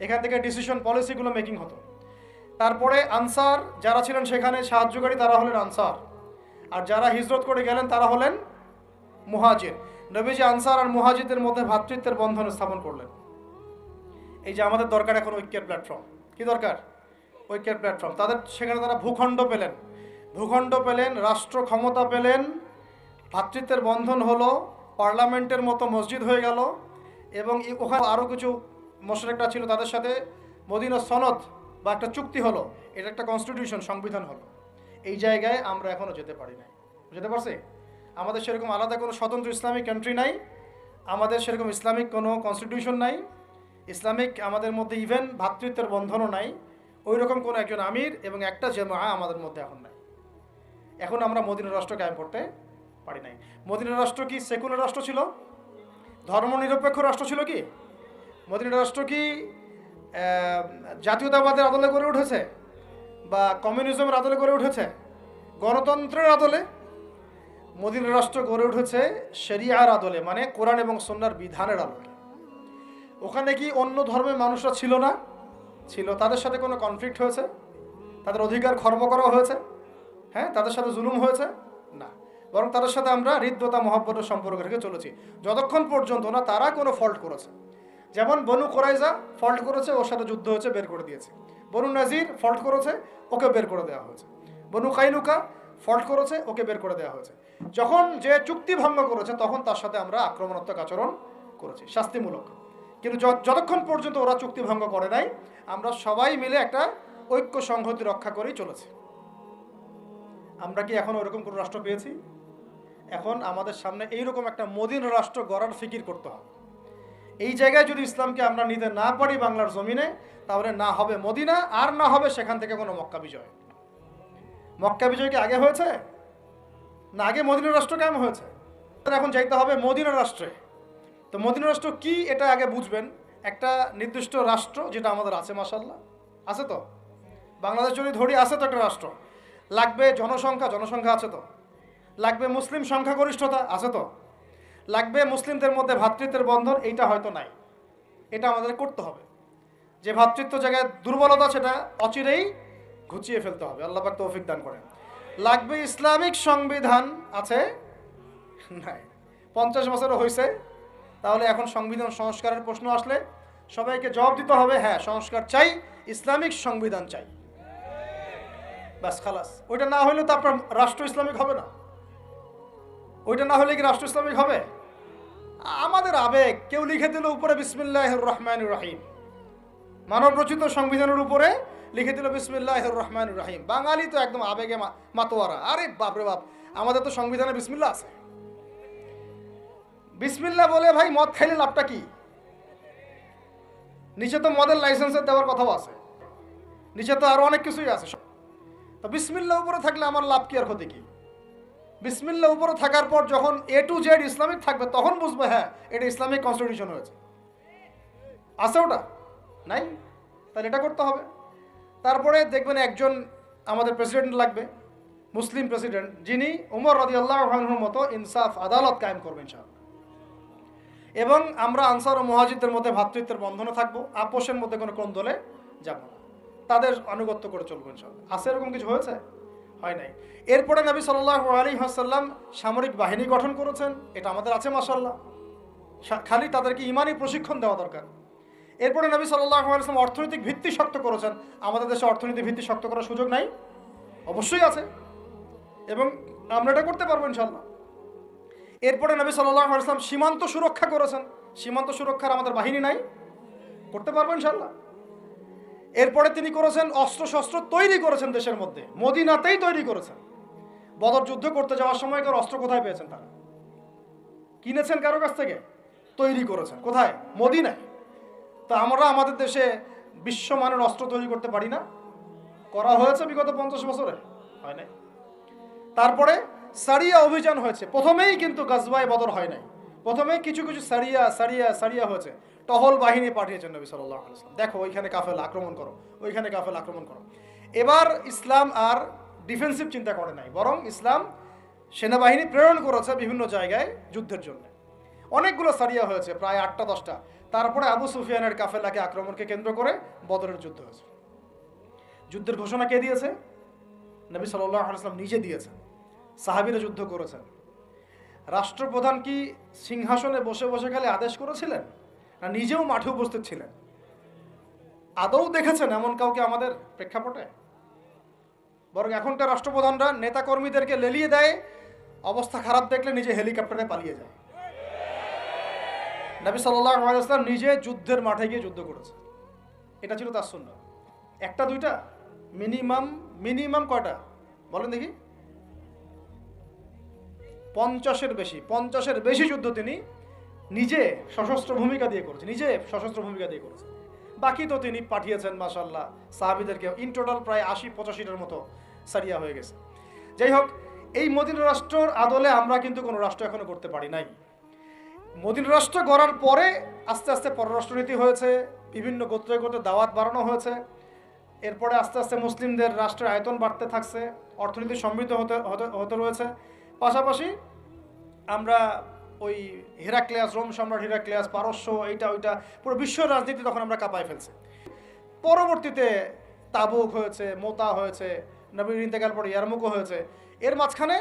এখান থেকে ডিসিশন পলিসিগুলো মেকিং হতো। তারপরে আনসার যারা ছিলেন সেখানে সাহায্যকারী, তারা হলেন আনসার। আর যারা হিজরত করে গেলেন তারা হলেন মুহাজির। নবীজি আনসার আর মুহাজিরদের মধ্যে ভ্রাতৃত্বের বন্ধন স্থাপন করলেন। এই যে আমাদের দরকার এখন ঐক্যের প্ল্যাটফর্ম। কি দরকার? ঐক্যের প্ল্যাটফর্ম। তাদের সেখানে তারা ভূখণ্ড পেলেন, রাষ্ট্র ক্ষমতা পেলেন, ভ্রাতৃত্বের বন্ধন হলো, পার্লামেন্টের মতো মসজিদ হয়ে গেল, এবং ওখানে আরও কিছু মোশরেকরা ছিল, তাদের সাথে মদিনা সনদ বা একটা চুক্তি হলো। এটা একটা কনস্টিটিউশন, সংবিধান হলো। এই জায়গায় আমরা এখনও যেতে পারি নাই। যেতে পারছি? আমাদের সেরকম আলাদা কোনো স্বতন্ত্র ইসলামিক কান্ট্রি নাই, আমাদের সেরকম ইসলামিক কোনো কনস্টিটিউশন নাই, ইসলামিক আমাদের মধ্যে ইভেন ভ্রাতৃত্বের বন্ধনও নাই। ওই রকম কোনো একজন আমির এবং একটা জামা আমাদের মধ্যে এখন নাই। এখন আমরা মদিনা রাষ্ট্র কায়েম করতে পারি নাই। মদিনা রাষ্ট্র কি সেকুলার রাষ্ট্র ছিল? ধর্মনিরপেক্ষ রাষ্ট্র ছিল কি? মদিনা রাষ্ট্র কি জাতীয়তাবাদের আদলে গড়ে উঠেছে, বা কমিউনিজমের আদলে গড়ে উঠেছে, গণতন্ত্রের আদলে? মদিনা রাষ্ট্র গড়ে উঠেছে শরিয়ার আদলে, মানে কোরআন এবং সুন্নাহর বিধানের আদলে। ওখানে কি অন্য ধর্মের মানুষরা ছিল না? ছিল। তাদের সাথে কোনো কনফ্লিক্ট হয়েছে? তাদের অধিকার খর্ব করা হয়েছে? হ্যাঁ, তাদের সাথে জুলুম হয়েছে? না, বরং তাদের সাথে আমরা হৃদ্যতা মহব্বতের সম্পর্ক রেখে চলেছি, যতক্ষণ পর্যন্ত না তারা কোনো ফল্ট করেছে। যেমন বনু কোরাইজা ফল্ট করেছে, ওর সাথে যুদ্ধ হয়েছে, বের করে দিয়েছে। বনু নাজির ফল্ট করেছে, ওকে বের করে দেওয়া হয়েছে। বনু কাইনুকা ফল্ট করেছে, ওকে বের করে দেওয়া হয়েছে। যখন যে চুক্তি ভঙ্গ করেছে তখন তার সাথে আমরা আক্রমণাত্মক আচরণ করেছি, শাস্তিমূলক। কিন্তু যতক্ষণ পর্যন্ত ওরা চুক্তি ভঙ্গ করে নাই, আমরা সবাই মিলে একটা ঐক্য সংহতি রক্ষা করেই চলেছি। আমরা কি এখন ওরকম কোনো রাষ্ট্র পেয়েছি? এখন আমাদের সামনে এইরকম একটা মদিনা রাষ্ট্র গড়ার ফিকির করতে হবে। এই জায়গায় যদি ইসলামকে আমরা নিতে না পারি বাংলার জমিনে, তাহলে না হবে মদিনা, আর না হবে সেখান থেকে কোনো মক্কা বিজয়। মক্কা বিজয় কি আগে হয়েছে? না, আগে মদিনা রাষ্ট্র কেমন হয়েছে? এখন যাইতে হবে মদিনা রাষ্ট্রে। তো মদিনা রাষ্ট্র কি এটা আগে বুঝবেন। একটা নির্দিষ্ট রাষ্ট্র যেটা আমাদের আছে, মাশাআল্লাহ আছে তো, বাংলাদেশ যদি ধরি আছে তো একটা রাষ্ট্র। লাগবে জনসংখ্যা আছে তো, লাগবে মুসলিম সংখ্যাগরিষ্ঠতা আছে তো, লাগবে মুসলিমদের মধ্যে ভ্রাতৃত্বের বন্ধন, এইটা হয়তো নাই। এটা আমাদের করতে হবে। যে ভ্রাতৃত্ব জায়গায় দুর্বলতা সেটা অচিরেই ঘুচিয়ে ফেলতে হবে। আল্লাহ পাক তৌফিক দান করেন। লাগবে ইসলামিক সংবিধান আছে? নাই। 50 বছরও হয়েছে, তাহলে এখন সংবিধান সংস্কারের প্রশ্ন আসলে সবাইকে জবাব দিতে হবে, হ্যাঁ সংস্কার চাই, ইসলামিক সংবিধান চাই, ব্যাস খালাস। ওইটা না হলে তো আপনার রাষ্ট্র ইসলামিক হবে না। ওইটা না হলে কি রাষ্ট্র ইসলামিক হবে? আমাদের আবেগ, কেউ লিখে দিল উপরে বিসমিল্লাহির রহমানির রহিম, মানব রচিত সংবিধানের উপরে লিখে দিল বিসমিল্লাহির রহমানির রহিম। বাঙালি তো একদম আবেগে মাতোয়ারা। আরে বাপরে বাপ, আমাদের তো সংবিধানে বিসমিল্লাহ আছে। বিসমিল্লাহ বলে ভাই মদ খাইলে লাভটা কি? নিচে তো মদের লাইসেন্সের দেওয়ার কথাও আছে, নিচে তো আরো অনেক কিছুই আছে। তো বিসমিল্লাহ উপরে থাকলে আমার লাভ কি আর ক্ষতি কি? বিসমিল্লাহ উপরে থাকার পর যখন A to Z ইসলামিক থাকবে, তখন বুঝবে হ্যাঁ এটা ইসলামিক কনস্টিটিউশন হয়েছে। আছে ওটা? নাই। তাহলে এটা করতে হবে। তারপরে দেখবেন একজন আমাদের প্রেসিডেন্ট লাগবে, মুসলিম প্রেসিডেন্ট, যিনি উমর রাদিয়াল্লাহু আনহুর মতো ইনসাফ আদালত কায়েম করবেন ইনশাআল্লাহ। এবং আমরা আনসার ও মুহাজিরদের মধ্যে ভ্রাতৃত্বের বন্ধনে থাকবো, আপোষের মধ্যে কোনো কোন্দলে যাব না, তাদের আনুগত্য করে চলবো ইনশাআল্লাহ। আছে এরকম কিছু হয়েছে? হয় নাই। এরপরে নবী সাল্লাল্লাহু আলাইহি ওয়াসাল্লাম সামরিক বাহিনী গঠন করেছেন, এটা আমাদের আছে মাশাআল্লাহ। খালি তাদেরকে ইমানি প্রশিক্ষণ দেওয়া দরকার। এরপরে নবী সাল্লাল্লাহু আলাইহি ওয়াসাল্লাম অর্থনৈতিক ভিত্তি শক্ত করেছেন। আমাদের দেশে অর্থনৈতিক ভিত্তি শক্ত করার সুযোগ নাই? অবশ্যই আছে, এবং আমরা এটা করতে পারবো ইনশাআল্লাহ। এরপরে নবী সাল্লাল্লাহু আলাইহি ওয়াসাল্লাম সীমান্ত সুরক্ষা করেছেন। সীমান্ত সুরক্ষার আমাদের বাহিনী নাই? করতে পারবো ইনশাআল্লাহ। এরপরে তিনি করেছেন অস্ত্রশস্ত্র তৈরি করেছেন দেশের মধ্যে, মদিনাতেই তৈরি করেছেন। বদর যুদ্ধ করতে যাওয়ার সময়কার অস্ত্র কোথায় পেয়েছেন? তারা কিনেছেন কারো কাছ থেকে? তৈরি করেছেন কোথায়? মদিনায়। তা আমরা আমাদের দেশে বিশ্বমানের অস্ত্র তৈরি করতে পারি না? করা হয়েছে বিগত 50 বছরে? হয় নাই। তারপরে সারিয়া অভিযান হয়েছে, প্রথমেই কিন্তু গাজওয়ায়ে বদর হয় নাই, প্রথমেই কিছু কিছু সারিয়া হয়েছে। টহল বাহিনী পাঠিয়েছেন নবী সাল্লাল্লাহু আলাইহি ওয়াসাল্লাম, দেখো ওইখানে কাফেলা আক্রমণ করো, ওইখানে কাফেলা আক্রমণ করো। এবার ইসলাম আর ডিফেন্সিভ চিন্তা করে নাই, বরং ইসলাম সেনাবাহিনী প্রেরণ করেছে বিভিন্ন জায়গায় যুদ্ধের জন্য। অনেকগুলো সারিয়া হয়েছে, প্রায় 8টা-10টা। তারপরে আবু সুফিয়ানের কাফেলাকে আক্রমণকে কেন্দ্র করে বদরের যুদ্ধ হয়েছে। যুদ্ধের ঘোষণা কে দিয়েছে? নবী সাল্লাল্লাহু আলাইহি ওয়াসাল্লাম নিজে দিয়েছেন। সাহাবীরা যুদ্ধ করেছেন। রাষ্ট্রপ্রধান কি সিংহাসনে বসে বসে খালি আদেশ করেছিলেন, না নিজেও মাঠে উপস্থিত ছিলেন? আদৌ দেখেছেন এমন কাউকে আমাদের প্রেক্ষাপটে? বরং এখনকার রাষ্ট্রপ্রধানরা নেতাকর্মীদেরকে লেলিয়ে দেয়, অবস্থা খারাপ দেখলে নিজে হেলিকপ্টারে পালিয়ে যায়। নবী সাল্লাল্লাহু আলাইহি ওয়াসাল্লাম নিজে যুদ্ধের মাঠে গিয়ে যুদ্ধ করেছে। এটা ছিল তার সুন্নাহ। একটা দুইটা, মিনিমাম কয়টা বলেন দেখি? 50-এর বেশি যুদ্ধ তিনি নিজে সশস্ত্র ভূমিকা দিয়ে করেছেন। বাকি তো তিনি পাঠিয়েছেন মাশাআল্লাহ সাহাবীদেরকে। ইন টোটাল প্রায় 80-85টার মতো সারিয়া হয়ে গেছে। যাই হোক, এই মদিনা রাষ্ট্রের আদলে আমরা কিন্তু কোনো রাষ্ট্র এখনো করতে পারি নাই। মদিনা রাষ্ট্র গড়ার পরে আস্তে আস্তে পররাষ্ট্রনীতি হয়েছে, বিভিন্ন গোত্রে গোত্রে দাওয়াত বাড়ানো হয়েছে। এরপরে আস্তে আস্তে মুসলিমদের রাষ্ট্রের আয়তন বাড়তে থাকছে, অর্থনীতি সমৃদ্ধ হতে রয়েছে। পাশাপাশি আমরা ওই হেরাক্লিয়াস, রোম সম্রাট হেরাক্লিয়াস, পারস্য, এইটা ওইটা পুরো বিশ্ব রাজনীতি তখন আমরা কাঁপায় ফেলছি। পরবর্তীতে তাবুক হয়েছে, মোতা হয়েছে, নবীর ইন্তেকাল পরে ইয়ারমুকও হয়েছে। এর মাঝখানে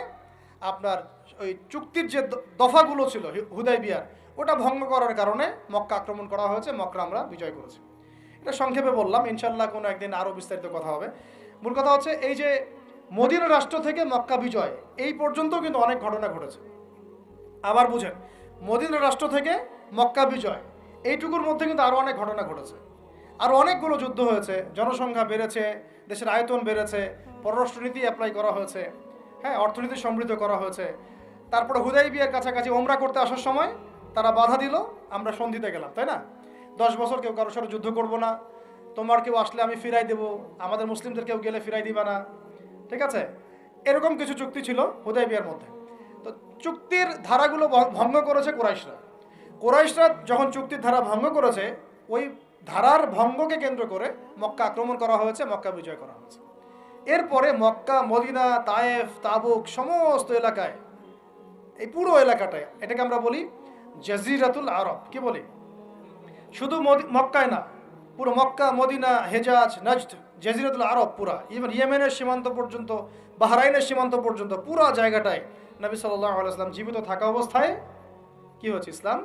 আপনার ওই চুক্তির যে দফাগুলো ছিল হুদাইবিয়ার, ওটা ভঙ্গ করার কারণে মক্কা আক্রমণ করা হয়েছে, মক্কা আমরা বিজয় করেছি। এটা সংক্ষেপে বললাম, ইনশাল্লাহ কোনো একদিন আরও বিস্তারিত কথা হবে। মূল কথা হচ্ছে এই যে মদিনা রাষ্ট্র থেকে মক্কা বিজয় এই পর্যন্তও কিন্তু অনেক ঘটনা ঘটেছে। আবার বুঝেন, মদিনা রাষ্ট্র থেকে মক্কা বিজয় এইটুকুর মধ্যে কিন্তু আরও অনেক ঘটনা ঘটেছে। আরও অনেকগুলো যুদ্ধ হয়েছে, জনসংখ্যা বেড়েছে, দেশের আয়তন বেড়েছে, পররাষ্ট্রনীতি অ্যাপ্লাই করা হয়েছে, হ্যাঁ, অর্থনীতি সমৃদ্ধ করা হয়েছে। তারপরে হুদাইবিয়ার কাছাকাছি ওমরা করতে আসার সময় তারা বাধা দিল, আমরা সন্ধিতে গেলাম, তাই না? 10 বছর কেউ কারোর সাথে যুদ্ধ করবো না, তোমার কেউ আসলে আমি ফিরাই দেবো, আমাদের মুসলিমদের কেউ গেলে ফিরাই দিবা না, ঠিক আছে? এরকম কিছু চুক্তি ছিল হুদাইবিয়ার মধ্যে। তো চুক্তির ধারাগুলো ভঙ্গ করেছে কোরাইশরা যখন চুক্তির ধারা ভঙ্গ করেছে, ওই ধারার ভঙ্গকে কেন্দ্র করে মক্কা আক্রমণ করা হয়েছে, মক্কা বিজয় করা হয়েছে। এরপরে মক্কা, মদিনা, তায়েফ, তাবুক সমস্ত এলাকায়, এই পুরো এলাকাটায়, এটাকে আমরা বলি জাজিরাতুল আরব। কি বলি? শুধু মক্কায় না, পুরো মক্কা, মদিনা, হেজাজ, নজদ, জাজিরাতুল আরব পুরা, ইভেন ইয়েমেনের সীমান্ত পর্যন্ত, বাহরাইনের সীমান্ত পর্যন্ত পুরো জায়গাটায় নবী সাল্লাল্লাহু আলাইহি ওয়াসাল্লাম জীবিত থাকা অবস্থায় কি হচ্ছে? ইসলাম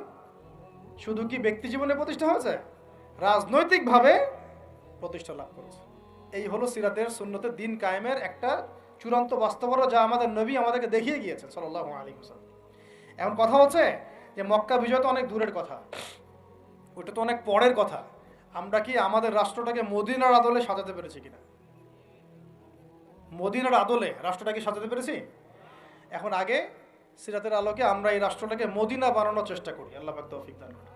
শুধু কি ব্যক্তি জীবনে প্রতিষ্ঠা হয়েছে, রাজনৈতিকভাবে প্রতিষ্ঠা লাভ করেছে। এই হলো সিরাতের সুন্নতের দিন কায়েমের একটা চূড়ান্ত বাস্তবতা, যা আমাদের নবী আমাদেরকে দেখিয়ে গিয়েছেন সাল্লাল্লাহু আলাইহি ওয়াসাল্লাম। এখন কথা হচ্ছে যে মক্কা বিজয় তো অনেক দূরের কথা, ওটা তো অনেক পরের কথা। আমরা কি আমাদের রাষ্ট্রটাকে মদিনার আদলে সাজাতে পেরেছি কিনা? মদিনার আদলে রাষ্ট্রটাকে সাজাতে পেরেছি? এখন আগে সিরাতের আলোকে আমরা এই রাষ্ট্রটাকে মদিনা বানানোর চেষ্টা করি, আল্লাহ পাক তৌফিক দান করুন।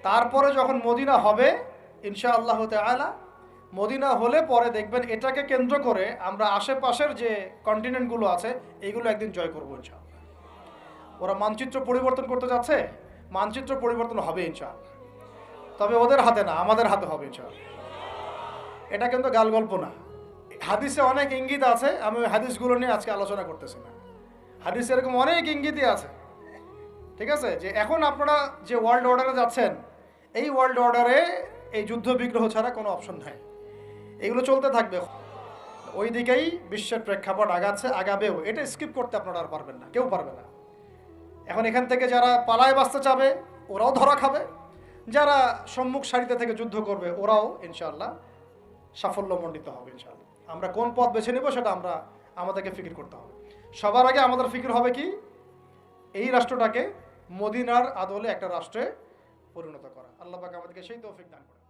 তারপরে যখন মদিনা হবে ইনশাআল্লাহ তাআলা, মদিনা হলে পরে দেখবেন এটাকে কেন্দ্র করে আমরা আশেপাশের যে কন্টিনেন্টগুলো আছে এইগুলো একদিন জয় করবো ইনশাআল্লাহ। ওরা মানচিত্র পরিবর্তন করতে যাচ্ছে, মানচিত্র পরিবর্তন হবে ইনশাআল্লাহ, তবে ওদের হাতে না, আমাদের হাতে হবে ইনশাআল্লাহ। এটা কিন্তু গাল গল্প না, হাদিসে অনেক ইঙ্গিত আছে। আমি ওই হাদিসগুলো নিয়ে আজকে আলোচনা করতেছি না। হাদিসে এরকম অনেক ইঙ্গিতই আছে, ঠিক আছে? যে এখন আপনারা যে ওয়ার্ল্ড অর্ডারে যাচ্ছেন, এই ওয়ার্ল্ড অর্ডারে এই যুদ্ধ বিগ্রহ ছাড়া কোনো অপশন নাই, এগুলো চলতে থাকবে। ওই দিকেই বিশ্বের প্রেক্ষাপট আগাবেও, এটা স্কিপ করতে আপনারা আর পারবেন না, কেউ পারবে না। এখন এখান থেকে যারা পালায় বাঁচতে চাবে ওরাও ধরা খাবে, যারা সম্মুখ সারিতে থেকে যুদ্ধ করবে ওরাও ইনশাআল্লাহ সাফল্যমণ্ডিত হবে ইনশাআল্লাহ। আমরা কোন পথ বেছে নেব সেটা আমাদেরকে ফিকির করতে হবে। সবার আগে আমাদের ফিকির হবে কি? এই রাষ্ট্রটাকে মদিনার আদলে একটা রাষ্ট্রে পরিণত করা। আল্লাহ পাক আমাদেরকে সেই তৌফিক দান করেন।